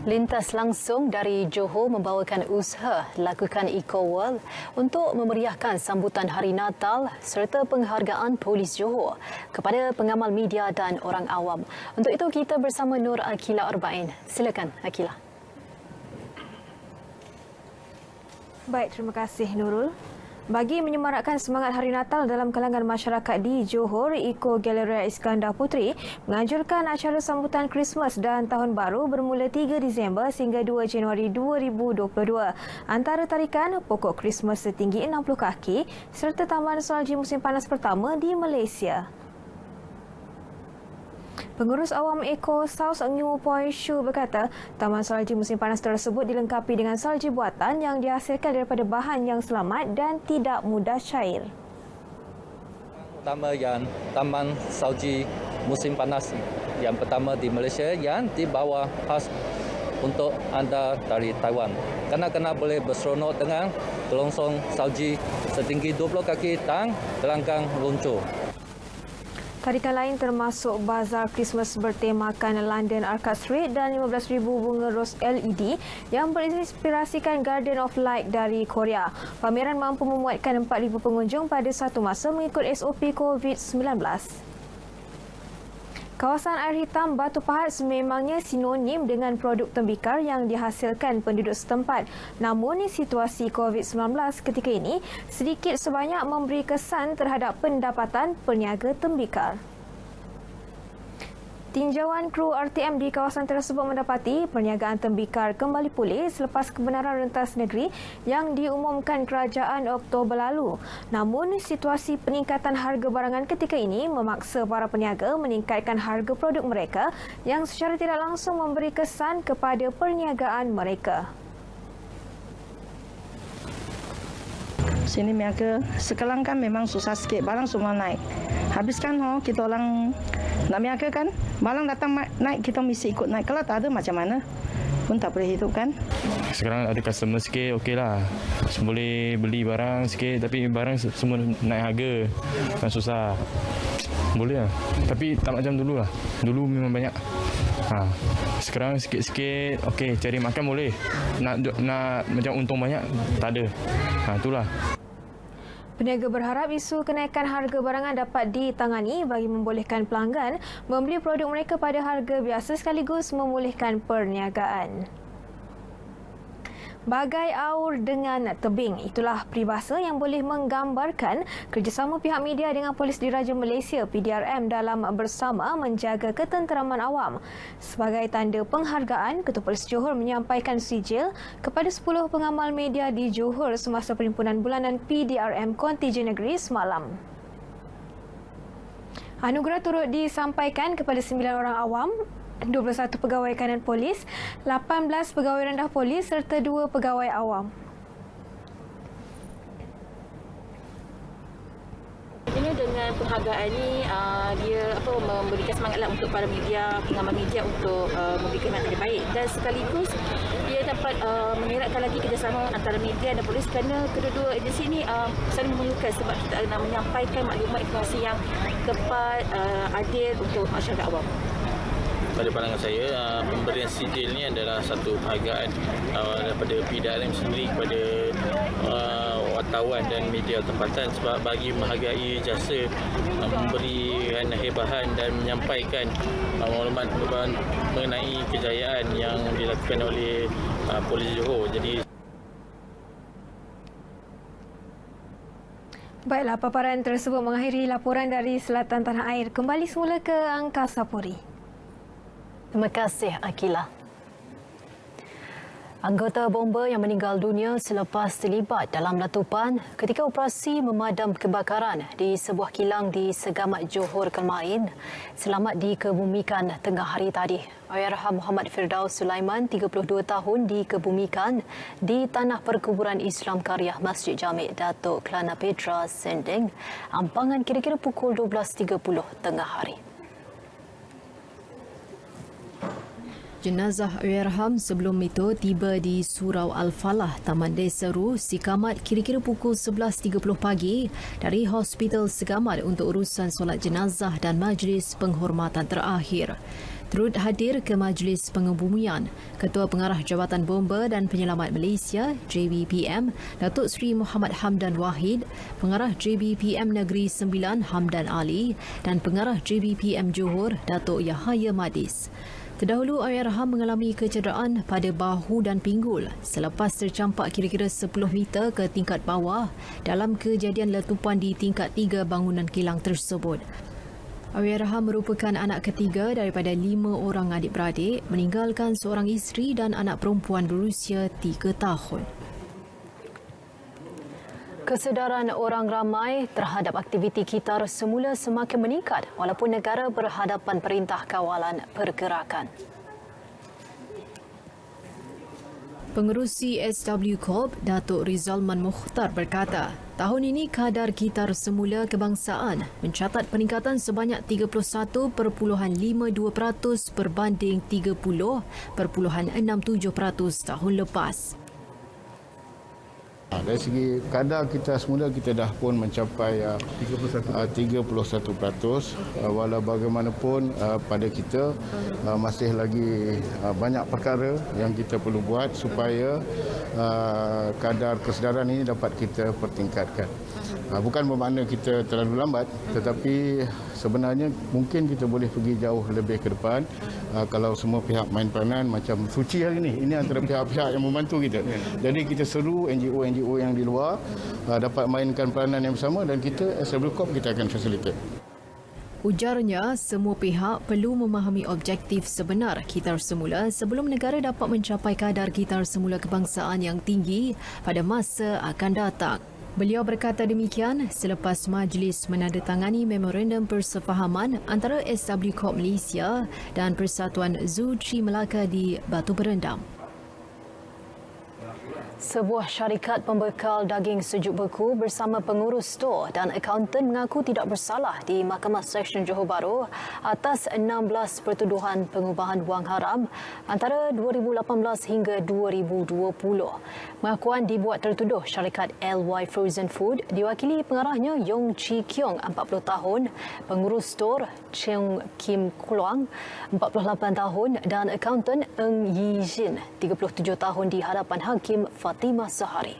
Lintas langsung dari Johor membawakan usaha lakukan Eco World untuk memeriahkan sambutan Hari Natal serta penghargaan Polis Johor kepada pengamal media dan orang awam. Untuk itu kita bersama Nur Akila Arba'in. Silakan Akila. Baik, terima kasih Nurul. Bagi menyemarakkan semangat Hari Natal dalam kalangan masyarakat di Johor, Eco Galleria Iskandar Puteri menganjurkan acara sambutan Christmas dan Tahun Baru bermula 3 Disember sehingga 2 Januari 2022. Antara tarikan pokok Christmas setinggi 60 kaki serta taman salji musim panas pertama di Malaysia. Pengurus awam Eco South New Point Shu berkata, taman salji musim panas tersebut dilengkapi dengan salji buatan yang dihasilkan daripada bahan yang selamat dan tidak mudah cair. Pertama yang taman salji musim panas yang pertama di Malaysia yang dibawa khas untuk anda dari Taiwan. Kanak-kanak boleh berseronok dengan gelongsong salji setinggi 20 kaki dan gelanggang luncur. Tarikan lain termasuk bazar Christmas bertemakan London Arcade Street dan 15,000 bunga ros LED yang berinspirasikan Garden of Light dari Korea. Pameran mampu memuatkan 4,000 pengunjung pada satu masa mengikut SOP COVID-19. Kawasan air hitam Batu Pahat sememangnya sinonim dengan produk tembikar yang dihasilkan penduduk setempat. Namun, situasi COVID-19 ketika ini sedikit sebanyak memberi kesan terhadap pendapatan peniaga tembikar. Tinjauan kru RTM di kawasan tersebut mendapati perniagaan tembikar kembali pulih selepas kebenaran rentas negeri yang diumumkan kerajaan Oktober lalu. Namun, situasi peningkatan harga barangan ketika ini memaksa para peniaga meningkatkan harga produk mereka yang secara tidak langsung memberi kesan kepada perniagaan mereka. Sini niaga sekarang kan memang susah sikit, barang semua naik. Habiskan kita orang nak niaga kan, barang datang naik kita mesti ikut naik. Kalau tak ada macam mana? Pun tak boleh hidup kan. Sekarang ada customer sikit, okeylah. Boleh beli barang sikit tapi barang semua naik harga. Kan susah. Boleh lah. Tapi tak macam dulu lah. Dulu memang banyak. Sekarang sikit-sikit okey, cari makan boleh. Nak macam untung banyak tak ada. Itulah. Peniaga berharap isu kenaikan harga barangan dapat ditangani bagi membolehkan pelanggan membeli produk mereka pada harga biasa sekaligus memulihkan perniagaan. Bagai aur dengan tebing, itulah peribahasa yang boleh menggambarkan kerjasama pihak media dengan Polis Diraja Malaysia PDRM dalam bersama menjaga ketenteraman awam. Sebagai tanda penghargaan, Ketua Polis Johor menyampaikan sijil kepada 10 pengamal media di Johor semasa perimpunan bulanan PDRM Kontijen Negeri semalam. Anugerah turut disampaikan kepada 9 orang awam, 21 pegawai kanan polis, 18 pegawai rendah polis serta 2 pegawai awam. Dengan penghargaan ini dia memberikan semangatlah untuk para media, pengamal media untuk memberikan yang terbaik dan sekaligus dia dapat mengeratkan lagi kerjasama antara media dan polis kerana kedua-dua agensi ini saling memerlukan sebab kita nak menyampaikan maklumat informasi yang tepat, adil untuk masyarakat awam. Pada pandangan saya, pemberian sijil ini adalah satu penghargaan daripada PDRM sendiri kepada wartawan dan media tempatan sebab bagi menghargai jasa memberikan hebahan dan menyampaikan maklumat mengenai kejayaan yang dilakukan oleh Polis Johor. Jadi baiklah, paparan tersebut mengakhiri laporan dari Selatan Tanah Air. Kembali semula ke Angkasa Puri. Terima kasih Akila. Anggota bomba yang meninggal dunia selepas terlibat dalam letupan ketika operasi memadam kebakaran di sebuah kilang di Segamat Johor Kelmain selamat dikebumikan tengah hari tadi. Allahyarham Muhammad Firdaus Sulaiman, 32 tahun, dikebumikan di Tanah Perkuburan Islam Karya Masjid Jami' Datuk Kelana Petra, Sending, Ampangan kira-kira pukul 12.30 tengah hari. Jenazah Allahyarham sebelum itu tiba di Surau Al-Falah, Taman Desa Ru, Sikamat kira-kira pukul 11.30 pagi dari Hospital Segamat untuk urusan solat jenazah dan majlis penghormatan terakhir. Turut hadir ke majlis pengebumian Ketua Pengarah Jabatan Bomba dan Penyelamat Malaysia JBPM Datuk Seri Muhammad Hamdan Wahid, Pengarah JBPM Negeri Sembilan Hamdan Ali dan Pengarah JBPM Johor Datuk Yahaya Madis. Terdahulu, Allahyarham mengalami kecederaan pada bahu dan pinggul selepas tercampak kira-kira 10 meter ke tingkat bawah dalam kejadian letupan di tingkat 3 bangunan kilang tersebut. Allahyarham merupakan anak ketiga daripada 5 orang adik-beradik, meninggalkan seorang isteri dan anak perempuan berusia 3 tahun. Kesedaran orang ramai terhadap aktiviti kitar semula semakin meningkat walaupun negara berhadapan Perintah Kawalan Pergerakan. Pengerusi SW Corp, Datuk Rizalman Mukhtar berkata, tahun ini kadar kitar semula kebangsaan mencatat peningkatan sebanyak 31.52% berbanding 30.67% tahun lepas. Dari segi kadar kita semula kita dah pun mencapai 31%. Walau bagaimanapun pada kita masih lagi banyak perkara yang kita perlu buat supaya kadar kesedaran ini dapat kita pertingkatkan. Bukan bermakna kita terlalu lambat, tetapi sebenarnya mungkin kita boleh pergi jauh lebih ke depan kalau semua pihak main peranan macam Suci hari ini antara pihak-pihak yang membantu kita. Jadi kita seru NGO yang di luar dapat mainkan peranan yang bersama dan kita SW Corp kita akan facilitate. Ujarnya, semua pihak perlu memahami objektif sebenar kitar semula sebelum negara dapat mencapai kadar kitar semula kebangsaan yang tinggi pada masa akan datang. Beliau berkata demikian selepas majlis menandatangani memorandum persefahaman antara SW Corp Malaysia dan Persatuan Zoo Tri Melaka di Batu Berendam. Sebuah syarikat pembekal daging sejuk beku bersama pengurus stor dan akaunten mengaku tidak bersalah di Mahkamah Seksyen Johor Bahru atas 16 pertuduhan pengubahan wang haram antara 2018 hingga 2020. Pengakuan dibuat tertuduh syarikat LY Frozen Food diwakili pengarahnya Yong Chi Kiong 40 tahun, pengurus stor Cheong Kim Kluang 48 tahun dan akaunten Eng Yi Jin 37 tahun di hadapan Hakim Fatimah Sahari.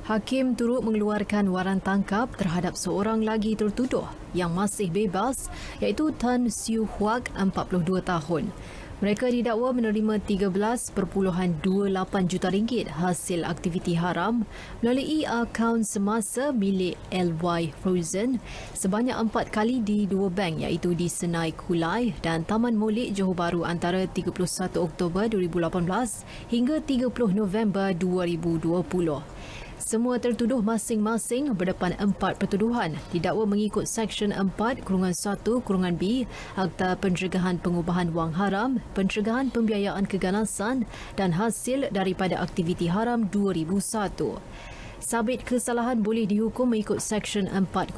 Hakim turut mengeluarkan waran tangkap terhadap seorang lagi tertuduh yang masih bebas iaitu Tan Siu Huak 42 tahun. Mereka didakwa menerima 13.28 juta ringgit hasil aktiviti haram melalui akaun semasa milik LY Frozen sebanyak 4 kali di 2 bank iaitu di Senai Kulai dan Taman Molik Johor Bahru antara 31 Oktober 2018 hingga 30 November 2020. Semua tertuduh masing-masing berdepan 4 pertuduhan didakwa mengikut Seksyen 4-1-B Akta Pencegahan Pengubahan Wang Haram, Pencegahan Pembiayaan Keganasan dan Hasil daripada Aktiviti Haram 2001. Sabit kesalahan boleh dihukum mengikut Seksyen 4-1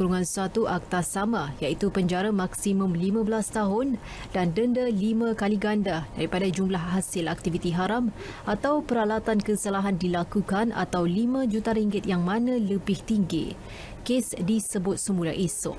Akta sama iaitu penjara maksimum 15 tahun dan denda 5 kali ganda daripada jumlah hasil aktiviti haram atau peralatan kesalahan dilakukan atau 5 juta ringgit yang mana lebih tinggi. Kes disebut semula esok.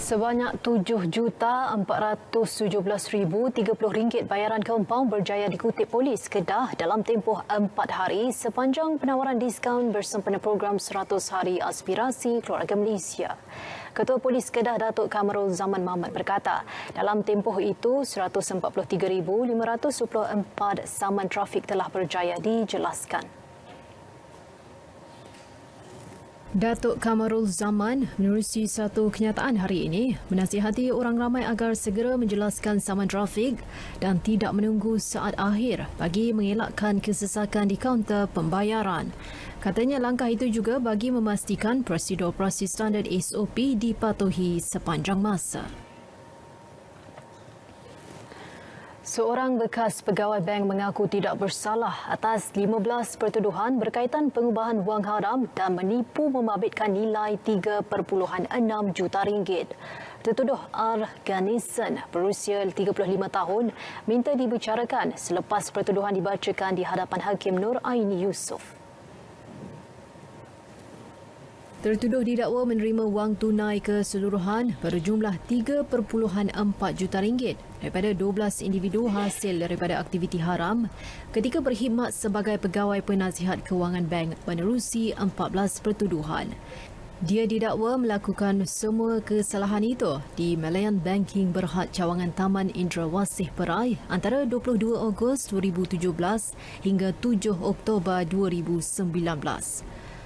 Sebanyak RM7,417,030 bayaran kompaun berjaya dikutip polis Kedah dalam tempoh 4 hari sepanjang penawaran diskaun bersempena program 100 Hari Aspirasi Keluarga Malaysia. Ketua Polis Kedah Datuk Kamarul Zaman Mahmat berkata, dalam tempoh itu 143,524 saman trafik telah berjaya dijelaskan. Datuk Kamarul Zaman menerusi satu kenyataan hari ini menasihati orang ramai agar segera menjelaskan saman trafik dan tidak menunggu saat akhir bagi mengelakkan kesesakan di kaunter pembayaran. Katanya langkah itu juga bagi memastikan prosedur operasi standard SOP dipatuhi sepanjang masa. Seorang bekas pegawai bank mengaku tidak bersalah atas 15 pertuduhan berkaitan pengubahan wang haram dan menipu membabitkan nilai 3.6 juta ringgit. Tertuduh R. Ganison berusia 35 tahun minta dibicarakan selepas pertuduhan dibacakan di hadapan Hakim Nur Aini Yusof. Tertuduh didakwa menerima wang tunai keseluruhan berjumlah 3.4 juta ringgit daripada 12 individu hasil daripada aktiviti haram ketika berkhidmat sebagai pegawai penasihat kewangan bank menerusi 14 pertuduhan. Dia didakwa melakukan semua kesalahan itu di Malayan Banking Berhad Cawangan Taman Indra Wasih Perai antara 22 Ogos 2017 hingga 7 Oktober 2019.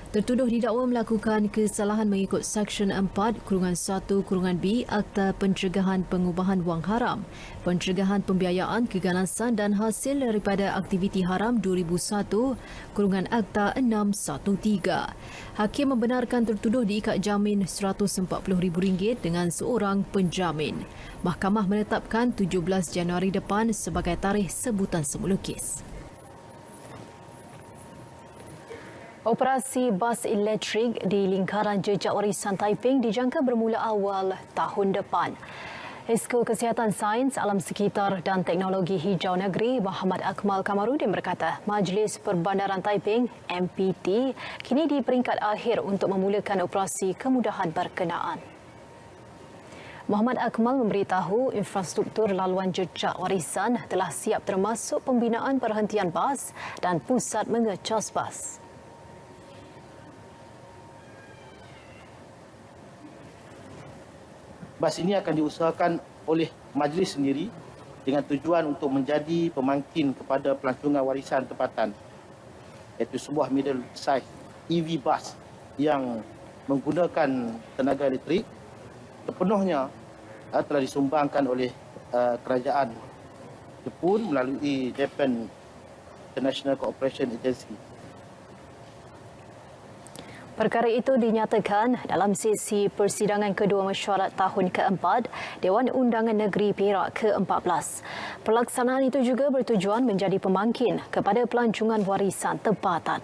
Tertuduh didakwa melakukan kesalahan mengikut Seksyen 4-1-B Akta Pencegahan Pengubahan Wang Haram, Pencegahan Pembiayaan Keganasan dan Hasil daripada Aktiviti Haram 2001, Akta 613. Hakim membenarkan tertuduh diikat jamin RM140,000 dengan seorang penjamin. Mahkamah menetapkan 17 Januari depan sebagai tarikh sebutan semula kes. Operasi bas elektrik di lingkaran jejak warisan Taiping dijangka bermula awal tahun depan. Esko Kesihatan Sains, Alam Sekitar dan Teknologi Hijau Negeri Muhammad Akmal Kamarudin berkata, Majlis Perbandaran Taiping MPT kini di peringkat akhir untuk memulakan operasi kemudahan berkenaan. Muhammad Akmal memberitahu infrastruktur laluan jejak warisan telah siap termasuk pembinaan perhentian bas dan pusat mengecas bas. Bas ini akan diusahakan oleh majlis sendiri dengan tujuan untuk menjadi pemangkin kepada pelancongan warisan tempatan, iaitu sebuah middle size EV bus yang menggunakan tenaga elektrik sepenuhnya telah disumbangkan oleh kerajaan Jepun melalui Japan International Cooperation Agency. Perkara itu dinyatakan dalam sesi persidangan kedua mesyuarat tahun keempat Dewan Undangan Negeri Perak ke-14. Pelaksanaan itu juga bertujuan menjadi pemangkin kepada pelancongan warisan tempatan.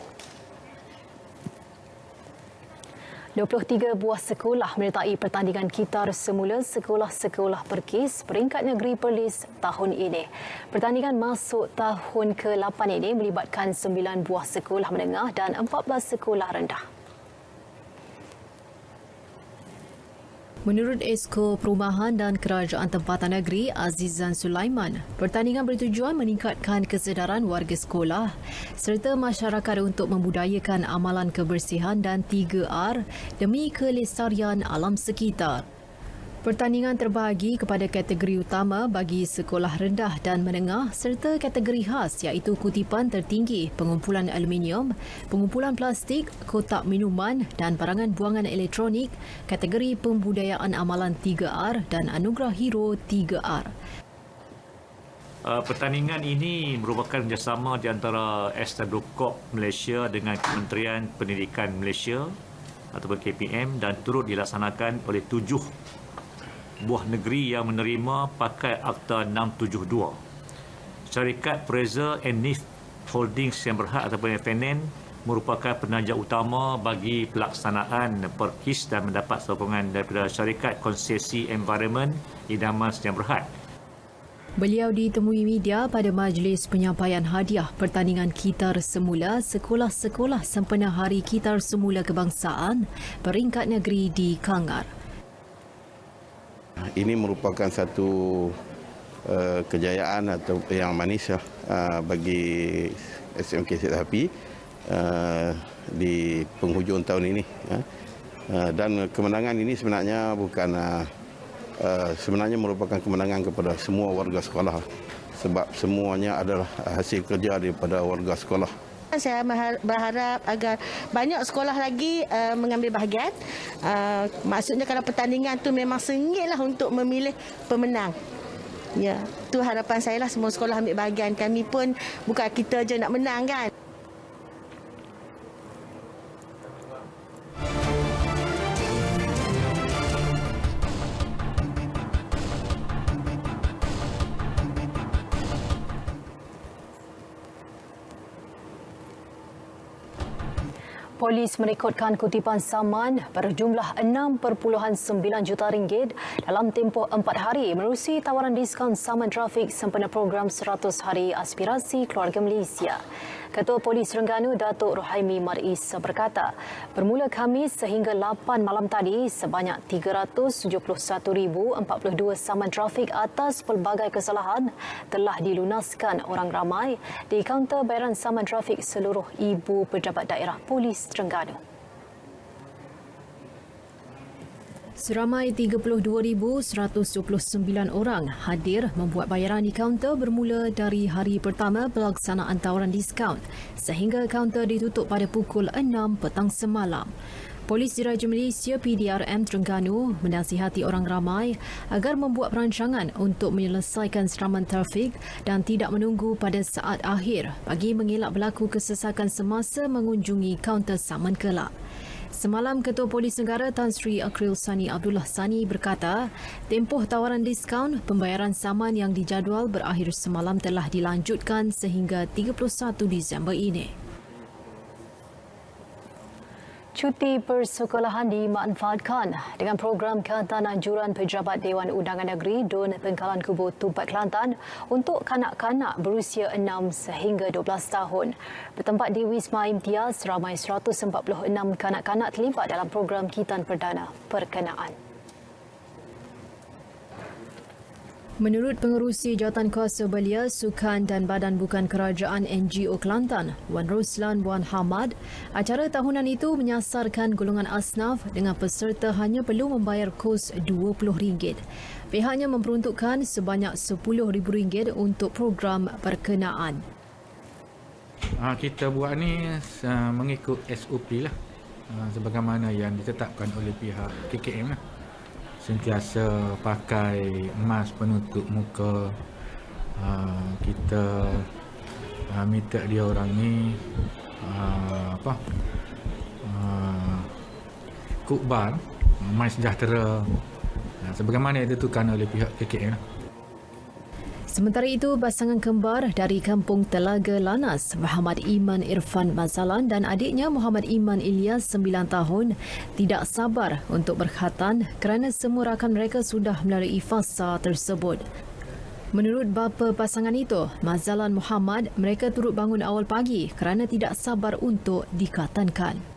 23 buah sekolah menyertai pertandingan kitar semula sekolah-sekolah perkis peringkat negeri Perlis tahun ini. Pertandingan masuk tahun ke-8 ini melibatkan 9 buah sekolah menengah dan 14 sekolah rendah. Menurut Esko Perumahan dan Kerajaan Tempatan Negeri Azizan Sulaiman, pertandingan bertujuan meningkatkan kesedaran warga sekolah serta masyarakat untuk membudayakan amalan kebersihan dan 3R demi kelestarian alam sekitar. Pertandingan terbahagi kepada kategori utama bagi sekolah rendah dan menengah serta kategori khas iaitu kutipan tertinggi, pengumpulan aluminium, pengumpulan plastik, kotak minuman dan barangan buangan elektronik, kategori pembudayaan amalan 3R dan anugerah hero 3R. Pertandingan ini merupakan kerjasama di antara Estadokop Malaysia dengan Kementerian Pendidikan Malaysia ataupun KPM dan turut dilaksanakan oleh 7 buah negeri yang menerima pakai Akta 672. Syarikat Fraser and Neff Holdings yang berhad ataupun FNN merupakan penaja utama bagi pelaksanaan perkis dan mendapat sokongan daripada Syarikat Konsesi Environment Idaman yang berhad. Beliau ditemui media pada majlis penyampaian hadiah pertandingan kitar semula sekolah-sekolah sempena Hari Kitar Semula Kebangsaan peringkat negeri di Kangar. Ini merupakan satu kejayaan atau yang manis bagi SMK Sihat Happy di penghujung tahun ini. Dan kemenangan ini sebenarnya sebenarnya merupakan kemenangan kepada semua warga sekolah sebab semuanya adalah hasil kerja daripada warga sekolah. Saya berharap agar banyak sekolah lagi mengambil bahagian. Maksudnya kalau pertandingan tu memang sengitlah untuk memilih pemenang. Ya, tu harapan saya lah, semua sekolah ambil bahagian. Kami pun bukan kita je nak menang kan. Polis merekodkan kutipan saman berjumlah 6.9 juta ringgit dalam tempoh 4 hari menerusi tawaran diskaun saman trafik sempena program 100 Hari Aspirasi Keluarga Malaysia. Ketua Polis Terengganu Datuk Rohaimi Maris berkata, bermula Khamis sehingga 8 malam tadi, sebanyak 371,042 saman trafik atas pelbagai kesalahan telah dilunaskan orang ramai di kaunter bayaran saman trafik seluruh ibu pejabat daerah Polis Terengganu. Seramai 32,129 orang hadir membuat bayaran di kaunter bermula dari hari pertama pelaksanaan tawaran diskaun sehingga kaunter ditutup pada pukul 6 petang semalam. Polis Diraja Malaysia PDRM Terengganu menasihati orang ramai agar membuat perancangan untuk menyelesaikan seraman trafik dan tidak menunggu pada saat akhir bagi mengelak berlaku kesesakan semasa mengunjungi kaunter saman kelak. Semalam, Ketua Polis Negara Tan Sri Akril Sani Abdullah Sani berkata, tempoh tawaran diskaun pembayaran saman yang dijadual berakhir semalam telah dilanjutkan sehingga 31 Disember ini. Cuti persekolahan dimanfaatkan dengan program Kehantaran Anjuran Pejabat Dewan Undangan Negeri DUN Pengkalan Kubu Tumpat Kelantan untuk kanak-kanak berusia 6 sehingga 12 tahun. Bertempat di Wisma Imtiaz, ramai 146 kanak-kanak terlibat dalam program Khitan Perdana Perkenaan. Menurut Pengerusi Jawatankuasa Belia, Sukan dan Badan Bukan Kerajaan NGO Kelantan, Wan Roslan Wan Hamad, acara tahunan itu menyasarkan golongan asnaf dengan peserta hanya perlu membayar kos RM20. Pihaknya memperuntukkan sebanyak RM10,000 untuk program perkenaan. Kita buat ni mengikut SOP lah, sebagaimana yang ditetapkan oleh pihak KKM lah. Sentiasa pakai mask penutup muka. Kita minta dia orang ni kukbar, Mai Sejahtera, sebagaimana ditentukan oleh pihak KKM. Sementara itu, pasangan kembar dari Kampung Telaga Lanas, Muhammad Iman Irfan Mazalan dan adiknya Muhammad Iman Ilyas 9 tahun tidak sabar untuk berkhatan kerana semua rakan mereka sudah melalui fasa tersebut. Menurut bapa pasangan itu, Mazalan Muhammad, mereka turut bangun awal pagi kerana tidak sabar untuk dikhatankan.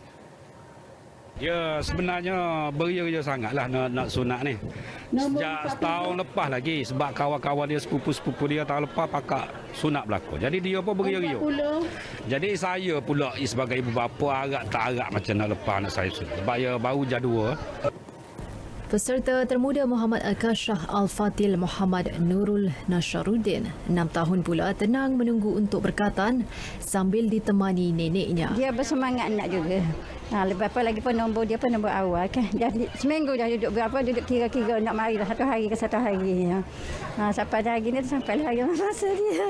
Ya, sebenarnya beria-ria sangatlah nak sunat ni. Sejak setahun lepas lagi sebab kawan-kawan dia, sepupu-sepupu dia tahun lepas pakak sunat berlaku. Jadi dia pun beria-ria. Jadi saya pula sebagai ibu bapa agak tak agak macam nak lepas anak saya sunat. Sebab dia baru jadual. Peserta termuda Muhammad Al-Kashah Al-Fatil Muhammad Nurul Nasharuddin, 6 tahun pula, tenang menunggu untuk berkhatan sambil ditemani neneknya. Dia bersemangat nak juga. Lepas apa lagi pun nombor dia pun nombor awal kan. Dah seminggu dah duduk berapa, duduk kira-kira nak mari dah 1 hari ke 1 hari. Sampai hari ni sampai hari masa dia.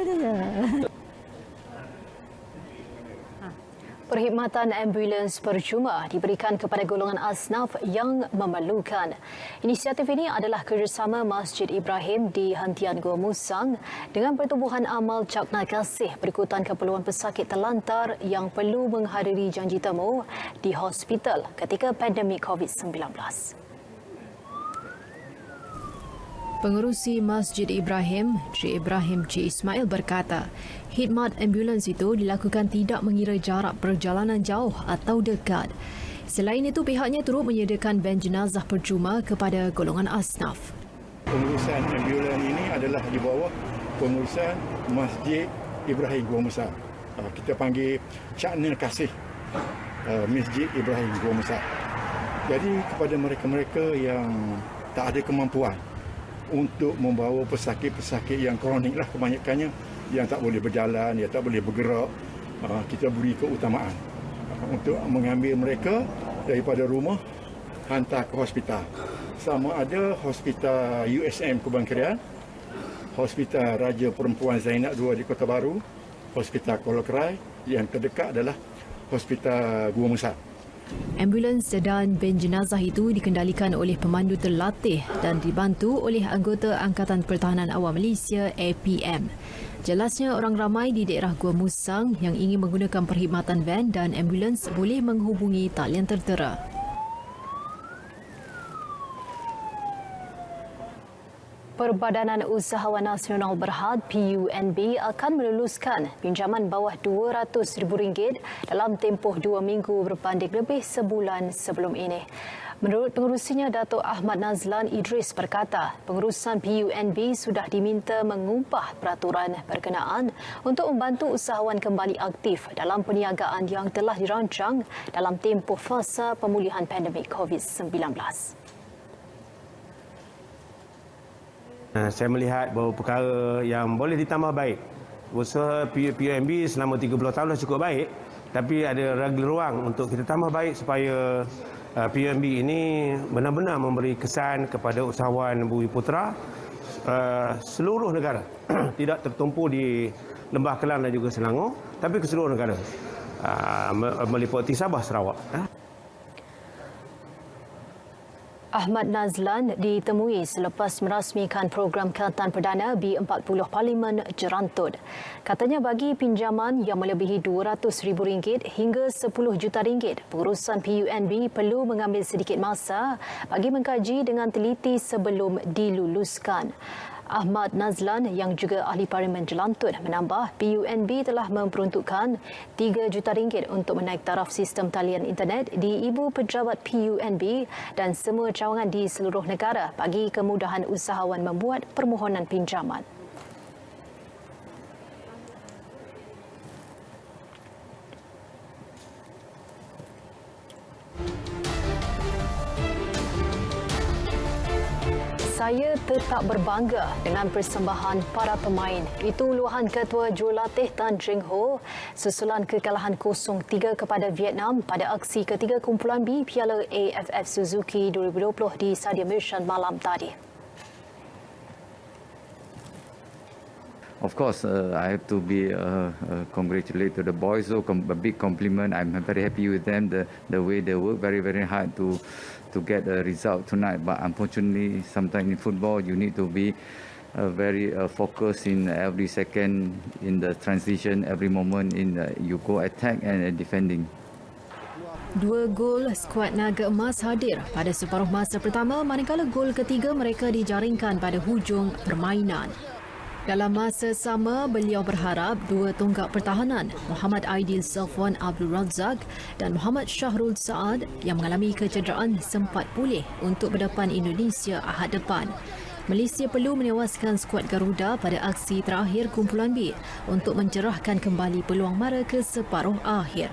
Perkhidmatan ambulans percuma diberikan kepada golongan asnaf yang memerlukan. Inisiatif ini adalah kerjasama Masjid Ibrahim di Hentian Gua Musang dengan Pertubuhan Amal Cakna Kasih berikutan keperluan pesakit terlantar yang perlu menghadiri janji temu di hospital ketika pandemik COVID-19. Pengerusi Masjid Ibrahim, Cik Ibrahim Cik Ismail berkata, khidmat ambulans itu dilakukan tidak mengira jarak perjalanan jauh atau dekat. Selain itu, pihaknya turut menyediakan van jenazah percuma kepada golongan asnaf. Pengurusan ambulan ini adalah di bawah pengurusan Masjid Ibrahim Gua Musa. Kita panggil Syakna Kasih Masjid Ibrahim Gua Musa. Jadi kepada mereka-mereka yang tak ada kemampuan untuk membawa pesakit-pesakit yang kronik lah kebanyakannya, yang tak boleh berjalan, yang tak boleh bergerak, kita beri keutamaan untuk mengambil mereka daripada rumah hantar ke hospital. Sama ada hospital USM Kubangkerian, hospital Raja Perempuan Zainab II di Kota Baru, hospital Kuala Kerai, yang terdekat adalah hospital Gua Musa. Ambulans dan ben jenazah itu dikendalikan oleh pemandu terlatih dan dibantu oleh anggota Angkatan Pertahanan Awam Malaysia APM. Jelasnya orang ramai di daerah Gua Musang yang ingin menggunakan perkhidmatan van dan ambulans boleh menghubungi talian tertera. Perbadanan Usahawan Nasional Berhad PUNB akan meluluskan pinjaman bawah RM200,000 dalam tempoh 2 minggu berbanding lebih sebulan sebelum ini. Menurut pengerusinya, Datuk Ahmad Nazlan Idris berkata, pengurusan PUNB sudah diminta mengubah peraturan berkenaan untuk membantu usahawan kembali aktif dalam perniagaan yang telah dirancang dalam tempoh fasa pemulihan pandemik COVID-19. Saya melihat bahawa perkara yang boleh ditambah baik. Usaha PUNB selama 30 tahun dah cukup baik, tapi ada ruang untuk kita tambah baik supaya PUNB ini benar-benar memberi kesan kepada usahawan Bumi Putra seluruh negara. Tidak tertumpu di Lembah Kelang dan juga Selangor, tapi ke seluruh negara, meliputi Sabah, Sarawak. Ahmad Nazlan ditemui selepas merasmikan program Kelatan Perdana B40 Parlimen Jerantut. Katanya bagi pinjaman yang melebihi RM200,000 hingga RM10 juta, pengurusan PUNB perlu mengambil sedikit masa bagi mengkaji dengan teliti sebelum diluluskan. Ahmad Nazlan yang juga ahli Parlimen Jelantut menambah PUNB telah memperuntukkan RM3 juta untuk menaik taraf sistem talian internet di ibu pejabat PUNB dan semua cawangan di seluruh negara bagi kemudahan usahawan membuat permohonan pinjaman. Saya tetap berbangga dengan persembahan para pemain. Itu luahan Ketua Jurulatih Tan Jeng Ho susulan kekalahan 0-3 kepada Vietnam pada aksi ketiga kumpulan B Piala AFF Suzuki 2020 di Stadium Malaysian malam tadi. Of course, I have to be congratulate to the boys. So a big compliment. I'm very happy with them. The way they work very hard to get a result tonight. But unfortunately, sometimes in football, you need to be very focused in every second in the transition, every moment in you go attack and defending. 2 gol skuad Naga Emas hadir pada separuh masa pertama, manakala gol ketiga mereka dijaringkan pada hujung permainan. Dalam masa sama, beliau berharap 2 tonggak pertahanan, Muhammad Aidil Safwan Abdul Razak dan Muhammad Syahrul Saad yang mengalami kecederaan sempat pulih untuk berdepan Indonesia Ahad depan. Malaysia perlu menewaskan skuad Garuda pada aksi terakhir kumpulan B untuk mencerahkan kembali peluang mara ke separuh akhir.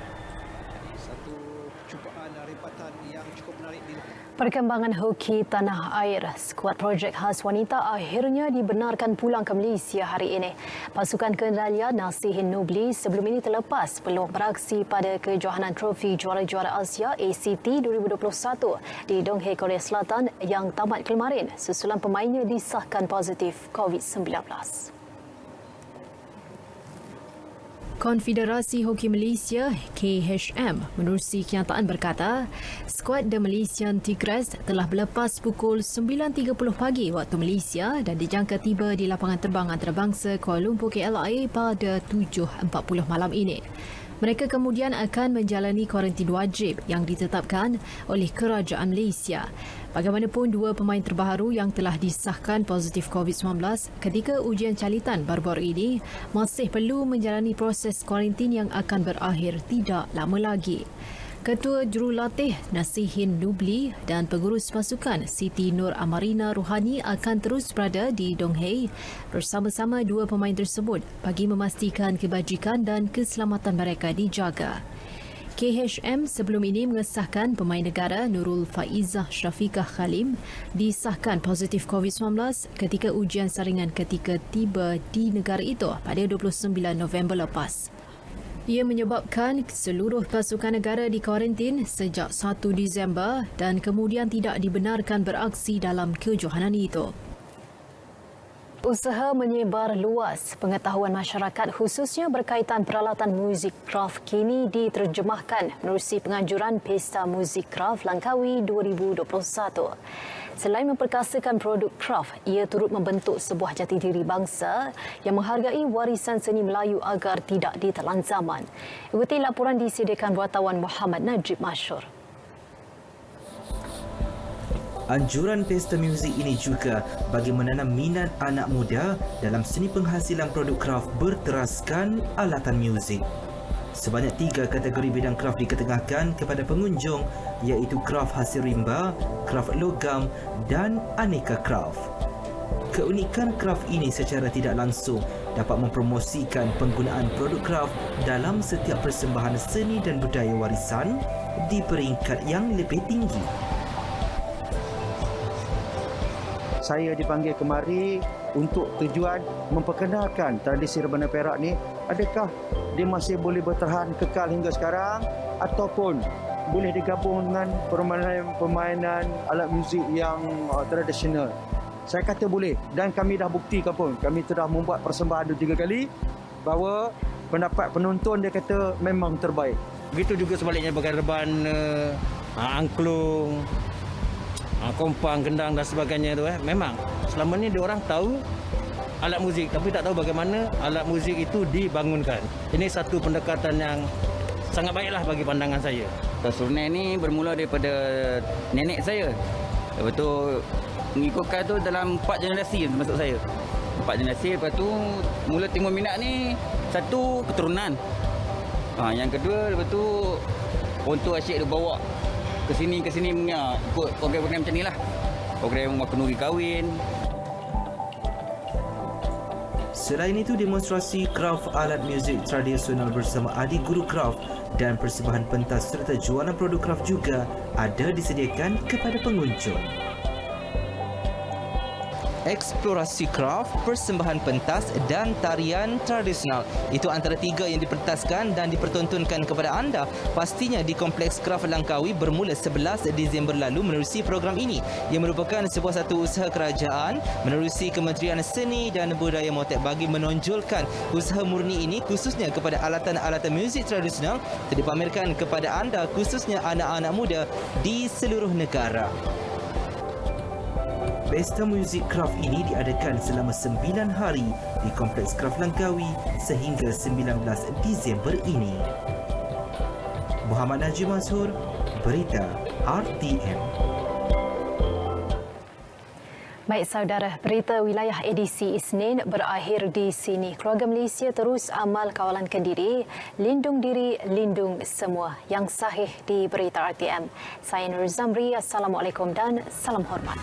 Perkembangan hoki tanah air, skuad projek khas wanita akhirnya dibenarkan pulang ke Malaysia hari ini. Pasukan kendalian Nasihin Nobli sebelum ini terlepas peluang beraksi pada kejohanan trofi juara-juara Asia ACT 2021 di Donghae, Korea Selatan yang tamat kemarin susulan pemainnya disahkan positif COVID-19. Konfederasi Hoki Malaysia KHM menerusi kenyataan berkata, skuad The Malaysian Tigres telah berlepas pukul 9.30 pagi waktu Malaysia dan dijangka tiba di lapangan terbang antarabangsa Kuala Lumpur KLIA pada 7.40 malam ini. Mereka kemudian akan menjalani kuarantin wajib yang ditetapkan oleh Kerajaan Malaysia. Bagaimanapun, 2 pemain terbaru yang telah disahkan positif COVID-19 ketika ujian calitan baru-baru ini masih perlu menjalani proses kuarantin yang akan berakhir tidak lama lagi. Ketua Jurulatih Nasihin Nubli dan pengurus pasukan Siti Nur Amarina Ruhani akan terus berada di Dong Hei bersama-sama dua pemain tersebut bagi memastikan kebajikan dan keselamatan mereka dijaga. KHM sebelum ini mengesahkan pemain negara Nurul Faizah Syafiqah Khalim disahkan positif COVID-19 ketika ujian saringan ketika tiba di negara itu pada 29 November lepas. Ia menyebabkan seluruh pasukan negara dikuarantin sejak 1 Disember dan kemudian tidak dibenarkan beraksi dalam kejohanan itu. Usaha menyebar luas pengetahuan masyarakat khususnya berkaitan peralatan muzik kraft kini diterjemahkan menerusi penganjuran Pesta Muzik Kraft Langkawi 2021. Selain memperkasakan produk kraft, ia turut membentuk sebuah jati diri bangsa yang menghargai warisan seni Melayu agar tidak ditelan zaman. Ikuti laporan disediakan wartawan Muhammad Najib Masyur. Anjuran pesta muzik ini juga bagi menanam minat anak muda dalam seni penghasilan produk kraft berteraskan alatan muzik. Sebanyak 3 kategori bidang kraft diketengahkan kepada pengunjung iaitu kraft hasil rimba, kraft logam dan aneka kraft. Keunikan kraft ini secara tidak langsung dapat mempromosikan penggunaan produk kraft dalam setiap persembahan seni dan budaya warisan di peringkat yang lebih tinggi. Saya dipanggil kemari untuk tujuan memperkenalkan tradisi rebana Perak ni. Adakah dia masih boleh bertahan kekal hingga sekarang ataupun boleh digabung dengan permainan alat muzik yang tradisional? Saya kata boleh dan kami dah buktikan pun. Kami telah membuat persembahan 2-3 kali bahawa pendapat penonton dia kata memang terbaik. Begitu juga sebaliknya bagi rebana, angklung, kompang, gendang dan sebagainya tu memang selama ni diorang tahu alat muzik tapi tak tahu bagaimana alat muzik itu dibangunkan. Ini satu pendekatan yang sangat baiklah bagi pandangan saya. Surnet ni bermula daripada nenek saya. Lepas tu mengikutkan tu dalam 4 generasi termasuk saya. 4 generasi, lepas tu mula timbul minat ni satu keturunan. Yang kedua lepas tu orang tua asyik dia bawa ke sini ikut program-program macam ni lah. Program makenuri kahwin. Selain itu, demonstrasi kraft alat muzik tradisional bersama adik guru kraft dan persembahan pentas serta jualan produk kraft juga ada disediakan kepada pengunjung. Eksplorasi kraft, persembahan pentas dan tarian tradisional. Itu antara 3 yang dipentaskan dan dipertontonkan kepada anda pastinya di Kompleks Kraft Langkawi bermula 11 Disember lalu menerusi program ini. Ia merupakan sebuah satu usaha kerajaan menerusi Kementerian Seni dan Budaya Motek bagi menonjolkan usaha murni ini khususnya kepada alatan-alatan muzik tradisional untuk dipamerkan kepada anda khususnya anak-anak muda di seluruh negara. Pesta muzik kraft ini diadakan selama 9 hari di Kompleks Kraft Langkawi sehingga 19 Disember ini. Muhammad Najib Mansur, Berita RTM. Baik saudara, berita wilayah edisi Isnin berakhir di sini. Keluarga Malaysia terus amal kawalan Kendiri, lindung diri, lindung semua. Yang sahih di Berita RTM. Saya Nur Zamri, Assalamualaikum dan salam hormat.